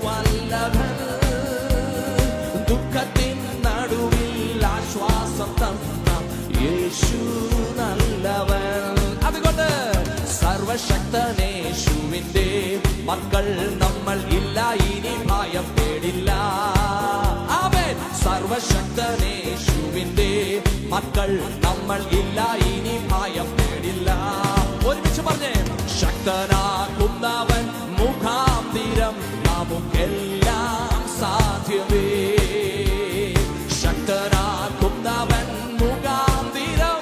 വല്ലഭൻ. ദുഃഖത്തിൻ നടുവിൽ ആശ്വാസം തന്ന യേശു നല്ലവൻ. അതുകൊണ്ട് സർവശക്തനേശുവിന്റെ മക്കൾ നമ്മൾ ഇല്ല, ഇനി ഭയം പേടില്ല. ആമേൻ. സർവശക്തനേശുവിന്റെ മക്കൾ നമ്മൾ ഇല്ല, ഇനി ഭയം പേടില്ല. ഒരുമിച്ച് പറഞ്ഞേ, ശക്തനാക്കുന്നവൻ മുഖാന്തിരം നമുക്കെല്ലാം സാധ്യമേ. ശക്തനാക്കുന്നവൻ മുഖാന്തിരം.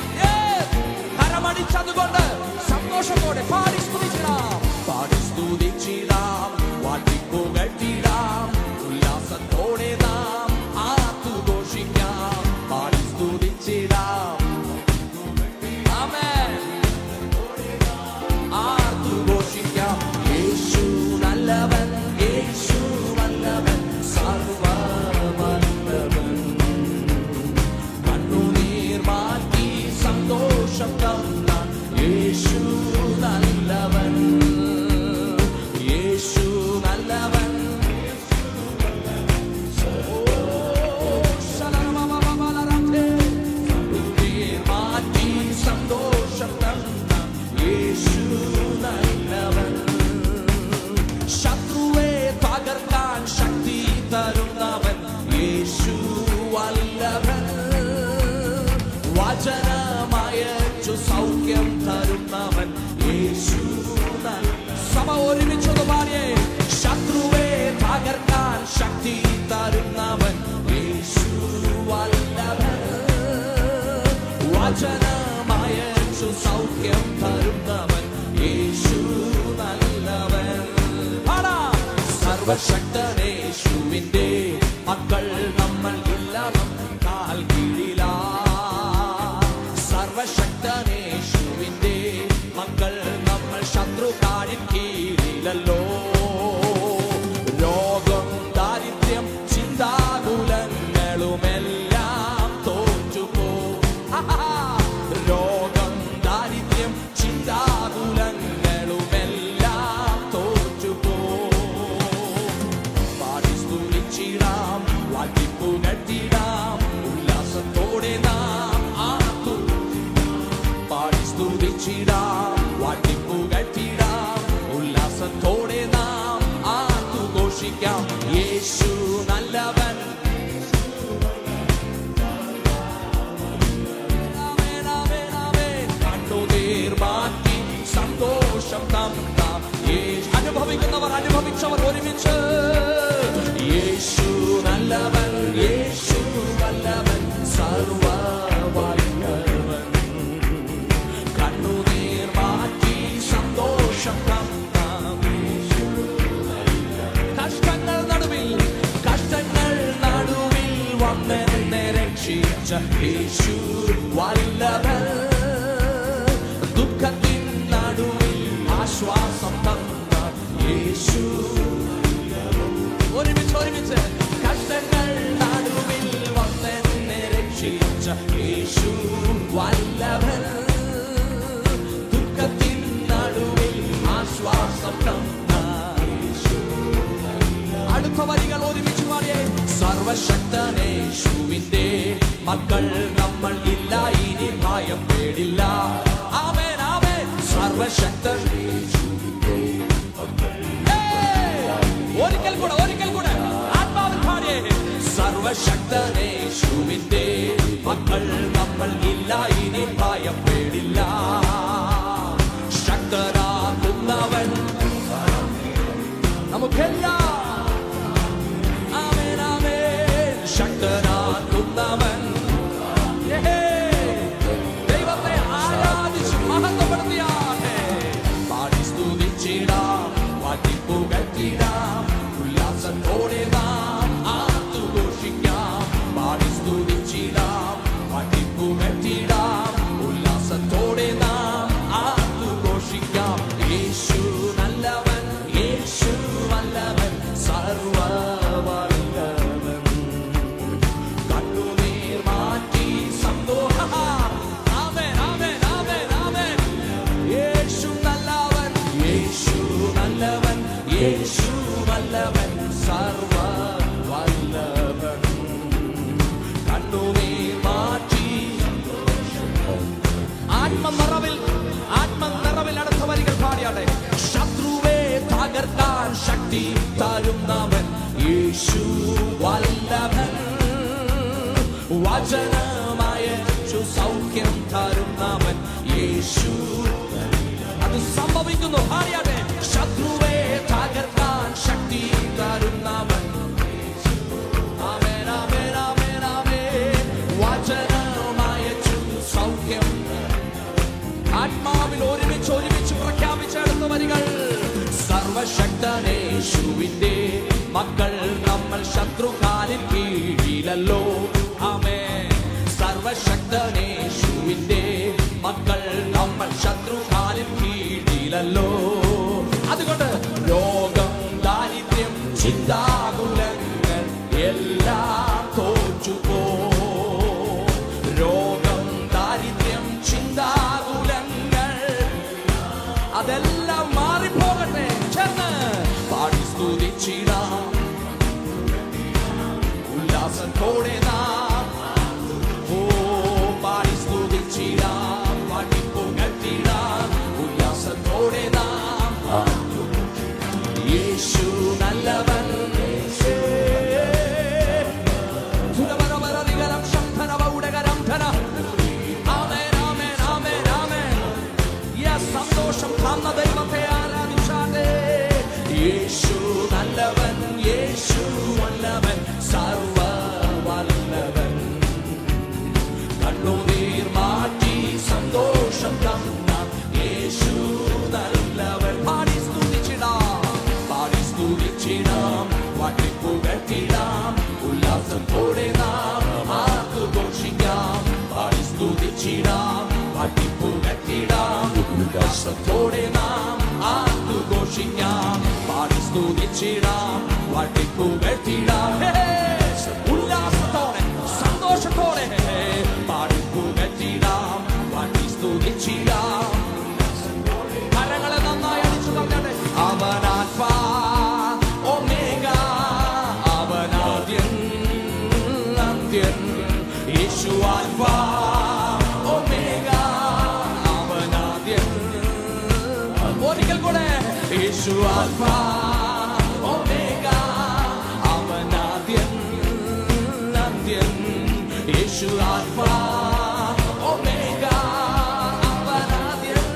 കരമടിച്ചതുകൊണ്ട് സന്തോഷത്തോടെ പാടി സ്തുതിച്ചിടാം, പാടി സ്തുതിച്ചിടാം, വാഴ്ത്തിപ്പുകഴ്ത്തിടാം, ഉല്ലാസത്തോടെ നാം ആർത്തു ഘോഷിക്കാം. പാടി സ്തുതിച്ചിടാം, ആമേൻ, ആർത്തു ഘോഷിക്കാം. യേശു നല്ലവൻ, യേശു വല്ലവൻ, സർവവല്ലവൻ. കണ്ണുനീർ മാറ്റി സന്തോഷം തന്ന തരുന്നവൻ യേശു വല്ലഭൻ. വചനമയച്ചു സൗഖ്യം തരുന്നവൻ യേശു നല്ലവൻ. സർവശക്തനേശുവിന്റെ മക്കൾ നമ്മൾ എല്ലാം കാൽ കീഴിലാ. സർവശക്തനേശുവിന്റെ മക്കൾ നമ്മൾ ശത്രുക്കാരിൻ കീഴിലല്ലോ. രോഗം ദാരിദ്ര്യം ചിന്താകുലങ്ങളുമെല്ലാം തോറ്റുപോ. രോഗം ദാരിദ്ര്യം ചിന്താകുലങ്ങളുമെല്ലാം തോറ്റുപോ. പാടി സ്തുതിച്ചിടാം, വാഴ്ത്തിപ്പുകഴ്ത്തിടാം, ഉല്ലാസത്തോടെ നാം ആർത്തു. പാടി സ്തുതിച്ചിടാം, വാഴ്ത്തിപ്പുകഴ്ത്തിടാം, ഉല്ലാസത്തോടെ നാം ആർത്തു ഘോഷിക്കാം. യേശു നല്ലവൻ. കണ്ണുനീർ മാറ്റി സന്തോഷം തന്ന അനുഭവിക്കുന്നവർ അനുഭവിച്ചവർ ഒരുമിച്ച് യേശു നല്ലവൻ, യേശു നല്ലവൻ, സർവ്വവല്ലഭൻ. കണ്ണുനീർ മാറ്റി സന്തോഷം തന്ന കഷ്ടങ്ങൾ നടുവിൽ വന്നെന്നെ രക്ഷിച്ച യേശു വല്ലഭൻ. ദുഃഖത്തിൻ നടുവിൽ ആശ്വാസം തന്ന യേശു. ഒരുമിച്ച് കഷ്ടങ്ങൾ നടുവിൽ വന്നെന്നെ രക്ഷിച്ച യേശു വല്ലഭൻ. ദുഃഖത്തിൻ നടുവിൽ ആശ്വാസം തന്ന യേശു. അടുത്ത വരികൾ ഒരുമിച്ച് പാടിയേ. സർവശക്തനേശുവിന്റെ മക്കൾ നമ്മൾ ഇല്ല, ഇനി ഭയം പേടില്ല. ആമേൻ ആമേൻ. സർവശക്തൻ ഒരിക്കൽ കൂടെ ആത്മാവിൽ പാടിയേ. സർവശക്തനേശുവിന്റെ മക്കൾ നമ്മൾ ഇല്ല, ഇനി ഭയം പേടില്ല. ശക്തനാകുന്നവൻ നമുക്കെല്ലാം. ആമേൻ ആമേൻ. ശക്തനാകുന്നവൻ ദൈവത്തെ ആരാധിച്ച് മഹത്വപ്പെടുത്തിയാട്ടെ. പാടി സ്തുതിച്ചിടാം, വാഴ്ത്തിപ്പുകഴ്ത്തിടാം, ഉല്ലാസത്തോടെ നാം ആർത്തു ഘോഷിക്കാം. പാടി സ്തുതിച്ചിടാം, വാഴ്ത്തിപ്പുകഴ്ത്തിടാം, ഉല്ലാസത്തോടെ നാം ആർത്തു ഘോഷിക്കാം. യേശു നല്ലവൻ, യേശു വല്ലഭൻ, സർവ്വവല്ലഭൻ. കണ്ണുനീർ മാറ്റി സന്തോഷം. ആമേൻ ആമേൻ ആമേൻ ആമേൻ. യേശു നല്ലവൻ, യേശു നല്ലവൻ, യേശു വല്ലഭൻ, സർവ്വവല്ലഭൻ. കണ്ണുനീർ മാറ്റി ആത്മനിറവിൽ അടുത്ത വരികൾ പാടിയാട്ടെ. ശത്രുവെ തകർക്കാൻ ശക്തി തരുന്നവൻ യേശു വല്ലഭൻ. വചനമയച്ചു സൗഖ്യം തരുന്നവൻ യേശു. അത് സംഭവിക്കുന്നു. പാടിയാട്ടെ. ശത്രുവെ തകർക്കാൻ ശക്തി തരുന്നവൻ. ആമേൻ ആമേൻ ആമേൻ ആമേൻ. വചനമയച്ചു സൗഖ്യം. ആത്മാവിൽ ഒരുമിച്ച് പ്രഖ്യാപിച്ചെടുത്ത വരികൾ. സർവശക്തനേശുവിന്റെ മക്കൾ നമ്മൾ ശത്രുക്കാലിൻ കീഴിലല്ലോ. ആമേൻ. സർവശക്തനേശുവിന്റെ മക്കൾ നമ്മൾ ശത്രുക്കാലിൻ കീഴിലല്ലോ. അതുകൊണ്ട് രോഗം ദാരിദ്ര്യം ചിന്താകുലങ്ങൾ എല്ലാം തോറ്റുപോ. രോഗം ദാരിദ്ര്യം ചിന്താകുലങ്ങൾ അതെല്ലാം മാറിപ്പോകട്ടെ. ചേർന്ന് പാടി സ്തുതിച്ചിടാം, ഉല്ലാസത്തോടെ നാം പാടി സ്തുതിച്ചിടാം, പാടിപ്പുകഴ്ത്തിടാം, ഉല്ലാസത്തോടെ നാം. യേശു നല്ലവൻ. സന്തോഷം തന്ന ദൈവത്തെ ആരാധിച്ചാട്ടെ. യേശു നല്ലവൻ, യേശു വല്ലവൻ, സ്തുതിച്ചിടാം, വാഴ്ത്തി പുകഴ്ത്തിടാം. ഉല്ലാസത്തോടെ സന്തോഷത്തോടെ പാടി പുകഴ്ത്തിടാം, വാഴ്ത്തി സ്തുതിച്ചിടാം. കരങ്ങളെ നന്നായി അടിച്ചു പറഞ്ഞാട്ടെ. അവൻ ആൽഫാ ഒമേഗ, അവൻ ആദ്യൻ അന്ത്യൻ. യേശു ആൽഫാ ഒമേഗ, അവൻ ആദ്യൻ. ഒരിക്കൽ കൂടെ യേശു ആൽഫാ ഒമേഗ, അവൻ ആദ്യൻ അന്ത്യൻ. യേശു ആൽഫാ ഒമേഗ, അവൻ ആദ്യൻ.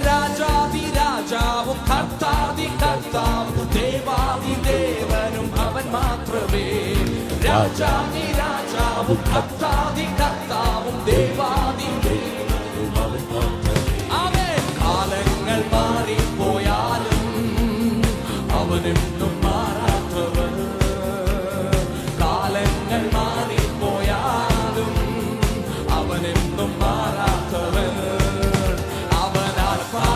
രാജാതി രാജാവും കർത്താതി കർത്താവും ദേവാതി ദേവനും അവൻ മാത്രമേ. രാജാതി രാജാവും കർത്താതി കർത്താവും ദേവാതി ദേവനും അവൻ മാത്രമേ. ആമേൻ. കാലങ്ങൾ മാറിപ്പോയാലും അവനെന്നും മാറാത്തവൻ. കാലങ്ങൾ മാറിപ്പോയാലും അവനെന്നും മാറാത്തവൻ. അവൻ ആൽഫാ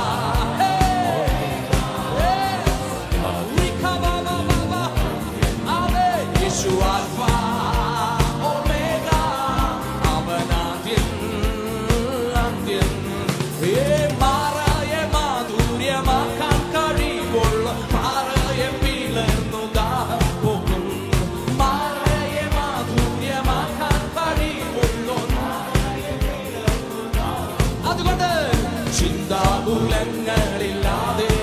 യേശു ആൽഫാ ഒമേഗ, അവൻ ആദ്യൻ അന്ത്യൻ. മാറായെ മാധുര്യമാക്കാൻ കഴിവുള്ള പാറയെ പിളർന്നു ദാഹം പോകും. മാറായെ മാധുര്യമാക്കാൻ കഴിവുള്ള അതുകൊണ്ട് ചിന്താകുലങ്ങളില്ലാതെ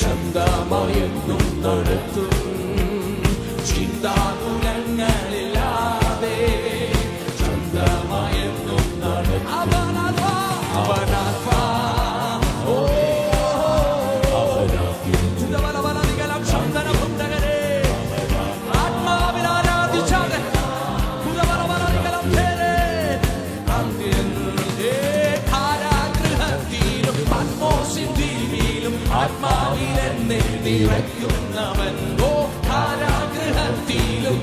ചന്തമയെന്നും നടത്തും. ചിന്താകുലങ്ങളില്ലാതെ ചന്തമയെന്നും നടത്തും. അവൻ ആൽഫാ, അവൻ ആൽഫാ, ഓ ചുരവലവലതികലം ശബ്ദനഭുണ്ടകരെ ആത്മാവിൽ ആരാധിച്ചാതെ ചുരവലവലതികലം തേരെ അന്ത്യൻ. കാരാഗൃഹത്തിലും പത്മോസിൻ ദ്വീപിലും ആത്മാവിൽ എന്നെ നിറയ്ക്കുന്നവൻ. ഓ കാരാഗൃഹത്തിലും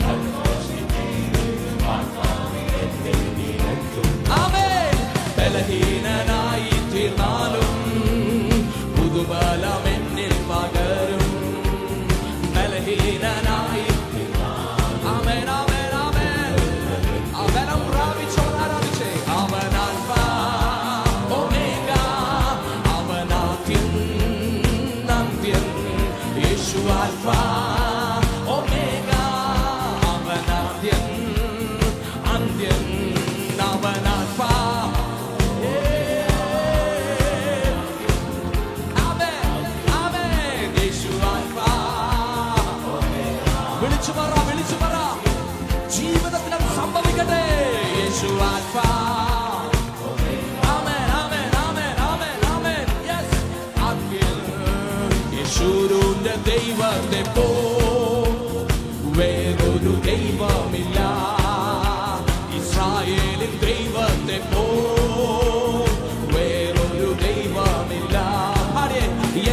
ആമേൻ. ബലഹീനനായി തീർന്നാലും പുതുബലം എന്നിൽ പകരും. ബലഹീനനായി ആമേൻ ആമേൻ ആമേൻ. ആ ബലം പ്രാപിച്ചവൻ ആരാധിച്ചേ. അവൻ ആൽഫാ ഒമേഗ, അവൻ ആദ്യൻ അന്ത്യൻ. യേശു ആൽഫാ ഒമേഗ, അവൻ ആദ്യൻ അന്ത്യൻ. അവൻ ആൽഫാ ആമേൻ ആമേൻ. യേശു ആൽഫാ. വിളിച്ചു പറ, വിളിച്ചു പറ. ജീവിതത്തിൽ അത് സംഭവിക്കട്ടെ. യേശു ആൽഫാ. ആമേൻ ആമേൻ ആമേൻ ആമേൻ ആമേൻ. യെസ്. ആദ്യൻ. യേശുവിന്റെ ദൈവത്തെ പോ വേറൊരു ദൈവമില്ല. ഇസ്രായേലിൻ ദൈവത്തെ പോ വേറൊരു ദൈവമില്ല.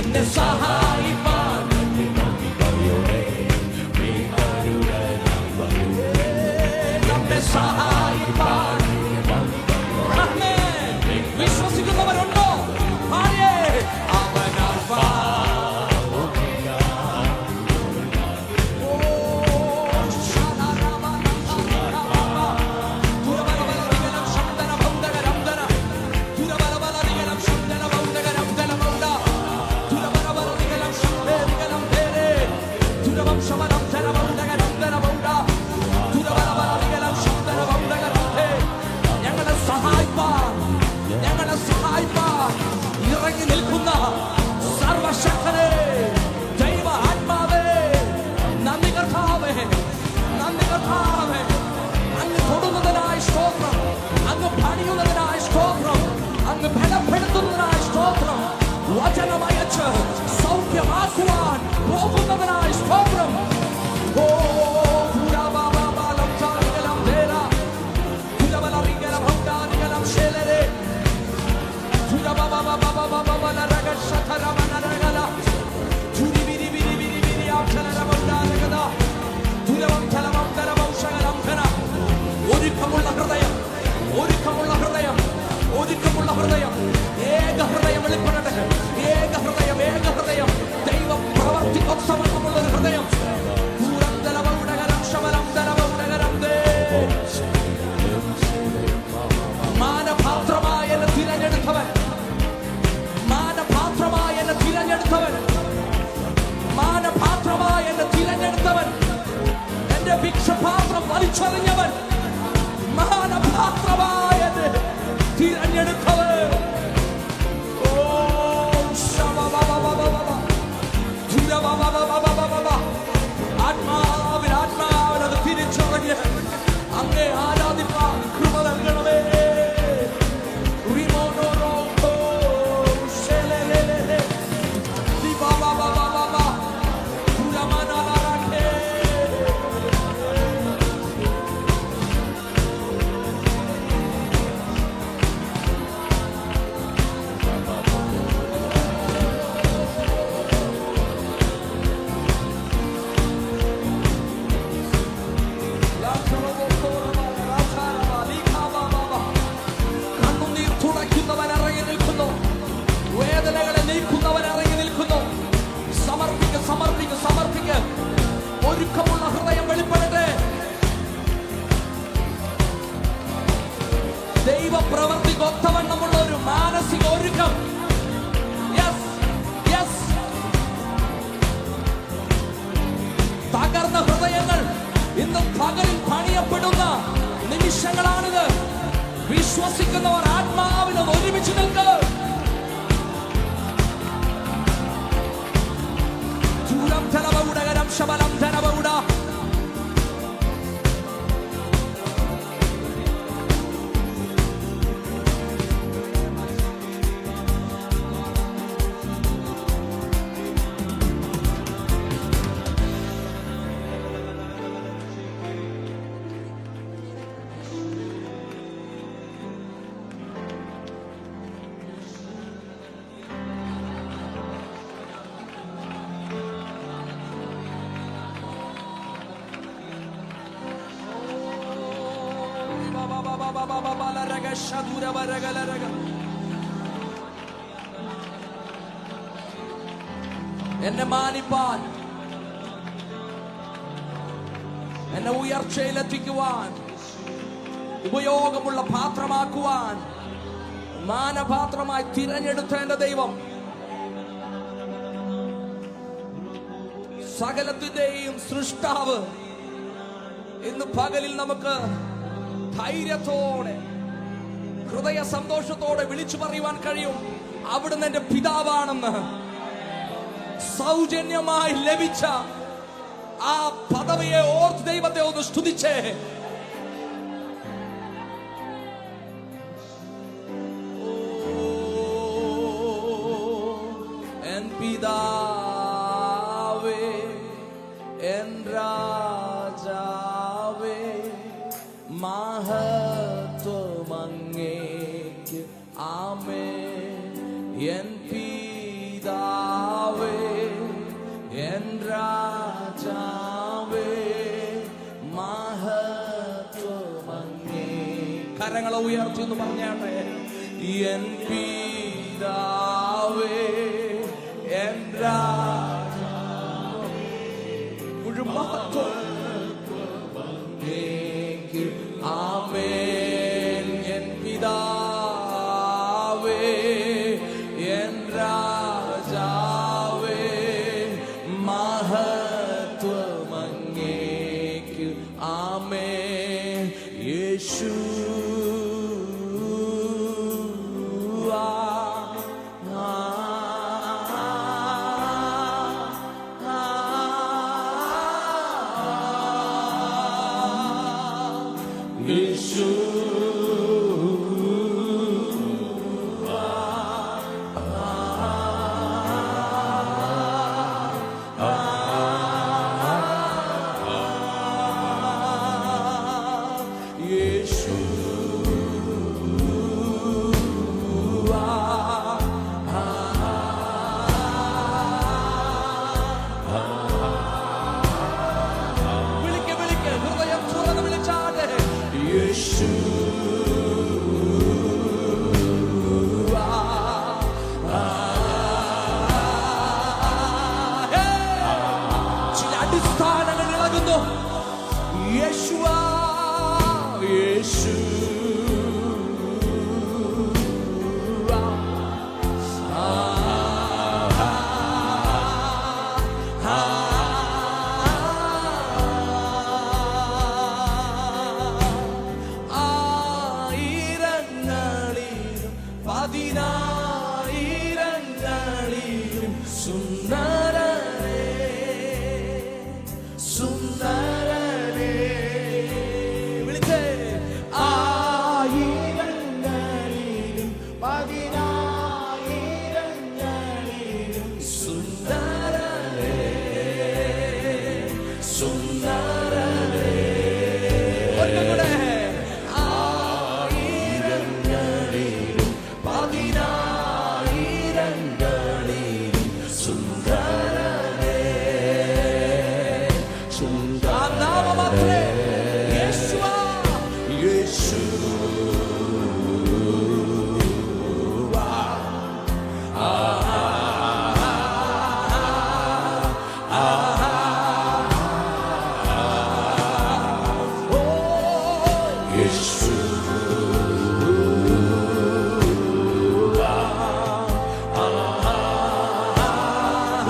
എന്നെ സഹായിപ്പാൻ നമ്മെ സഹായിപ്പാൻ വിശ്വസിക്കുന്നവരുണ്ടോ? അവൻ ആൽഫാ ഇറങ്ങി നിൽക്കുന്ന സർവശക്തനെ ദൈവ ആത്മാവേ, നന്ദി കർത്താവേ, നന്ദി കർത്താവേ. അങ്ങ് തൊടുന്നതിനായി സ്തോത്രം, അങ്ങ് പണിയുന്നതിനായി സ്തോത്രം, അങ്ങ് ബലപ്പെടുത്തുന്നതിനായി സ്തോത്രം, വചനമയച്ച് സൗഖ്യമാക്കുവാൻ പോകുന്നതിനായി സ്തോത്രം. ഓ ഒരുക്കമുള്ള ഹൃദയം, ഒരുക്കമുള്ള ഹൃദയം, ഒരുക്കമുള്ള ഹൃദയം, ഏക ഹൃദയം വെളിപ്പെടട്ടെ, ഏക തിരിച്ചറിഞ്ഞവൻ, മാനപാത്രമായത് തിരഞ്ഞെടുത്തവൻ. ആത്മാവിനത് തിരിച്ചറിഞ്ഞ് അങ്ങേ ആരാധിപ്പാൻ കൃപ നൽകണമേ. ഒരുക്കമുള്ള ഹൃദയം വെളിപ്പെടട്ടെ. ദൈവ പ്രവൃത്തിക്ക് ഒത്തവണ്ണമുള്ള ഒരു മാനസിക ഒരുക്കം. തകർന്ന ഹൃദയങ്ങൾ ഇന്ന് പകലിൽ പണിയപ്പെടുന്ന നിമിഷങ്ങളാണിത്. വിശ്വസിക്കുന്നവർ ആത്മാവിനത് ഒരുമിച്ച് നിൽക്കുക. ശബലം ധനബൗഡ എന്നെ മാനിപ്പാൻ, എന്നെ ഉയർച്ചയിലെത്തിക്കുവാൻ, ഉപയോഗമുള്ള പാത്രമാക്കുവാൻ മാനപാത്രമായി തിരഞ്ഞെടുത്ത എന്റെ ദൈവം, സകലത്തിന്റെയും സൃഷ്ടാവ്, ഇന്ന് പകലിൽ നമുക്ക് ധൈര്യത്തോടെ ഹൃദയ സന്തോഷത്തോടെ വിളിച്ചു പറയുവാൻ കഴിയും, അവിടുന്ന് എന്റെ പിതാവാണെന്ന്. സൗജന്യമായി ലഭിച്ച ആ പദവിയെ ഓർത്ത് ദൈവത്തെ ഒന്ന് സ്തുതിച്ചേ. എൻ പിതാവേ, എൻ രാജാവേ, മഹത്വമങ്ങേക്ക് ആമേൻ. എൻ പിതാവേ, എൻ രാജാവേ, മഹത്വമങ്ങേ. കരങ്ങളെ ഉയർത്തി എന്ന് പറഞ്ഞാട്ടെ. എൻ പിതാവേ, എൻ രാജാവേ, മഹത്വമങ്ങേക്ക് ആമേൻ. എൻ പിതാവേ, എൻ രാജാവേ, മഹത്വമങ്ങേക്ക് ആമേൻ. യേശു വിളിക്ക്, ഹൃദയം തുറന്ന് വിളിച്ചാട്ടെ. യേശു സുന്ദരനേ സുന്ദരനേ. വിളിച്ചേ. ആയിരങ്ങളിലും പതിനായിരങ്ങളിലും സുന്ദരനേ സുന്ദരനേ. ഒരിക്കൽ കൂടെ. ആയിരങ്ങളിലും പതിനായിരങ്ങളിലും സുന്ദരനേ സുന്ദര. ആ നാമം മാത്രമേ യേശുവാ. യേശു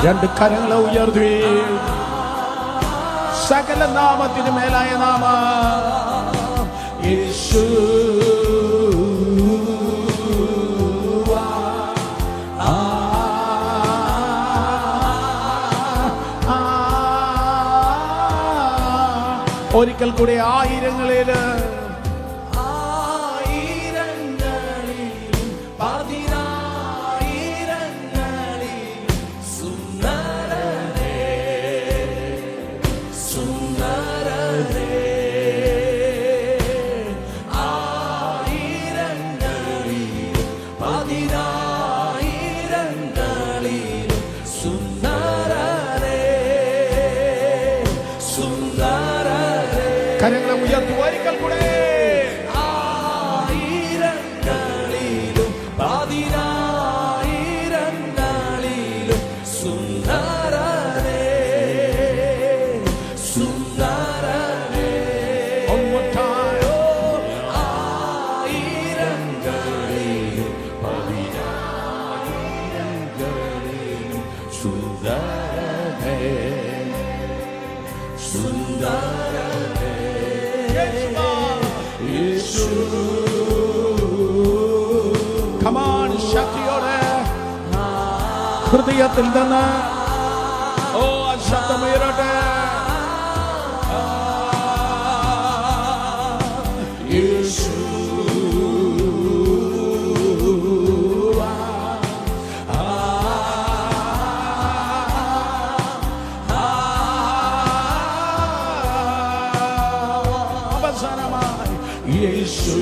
രണ്ട് കരങ്ങളെ ഉയർത്തി സകല നാമത്തിന് മേലായ നാമ യേശു. ഒരിക്കൽ കൂടി ആയിരങ്ങളില് ആയിരങ്ങളിലും പതിനായിരങ്ങളിലും സുന്ദരനേ സുന്ദരനേ. ആയിരങ്ങളിലും പതിനായിരങ്ങളിലും സുന്ദരനേ സുന്ദരനേ. കരങ്ങളെ ഉയർത്തി ഒരിക്കൽ കൂടെ ആയിരങ്ങളിലും പതിനായിരങ്ങളിലും സുന്ദരനേ സുന്ദരനേ. One more time. ആയിരങ്ങളിലും പതിനായിരങ്ങളിലും സുന്ദരനേ സുന്ദരനേ. Yeshu. Come on, ശക്തിയോടെ ഹൃദയത്തിൽ നിന്ന് ഓ ശബ്ദമുയരട്ടെ. യേശു. അവസാനമായി യേശു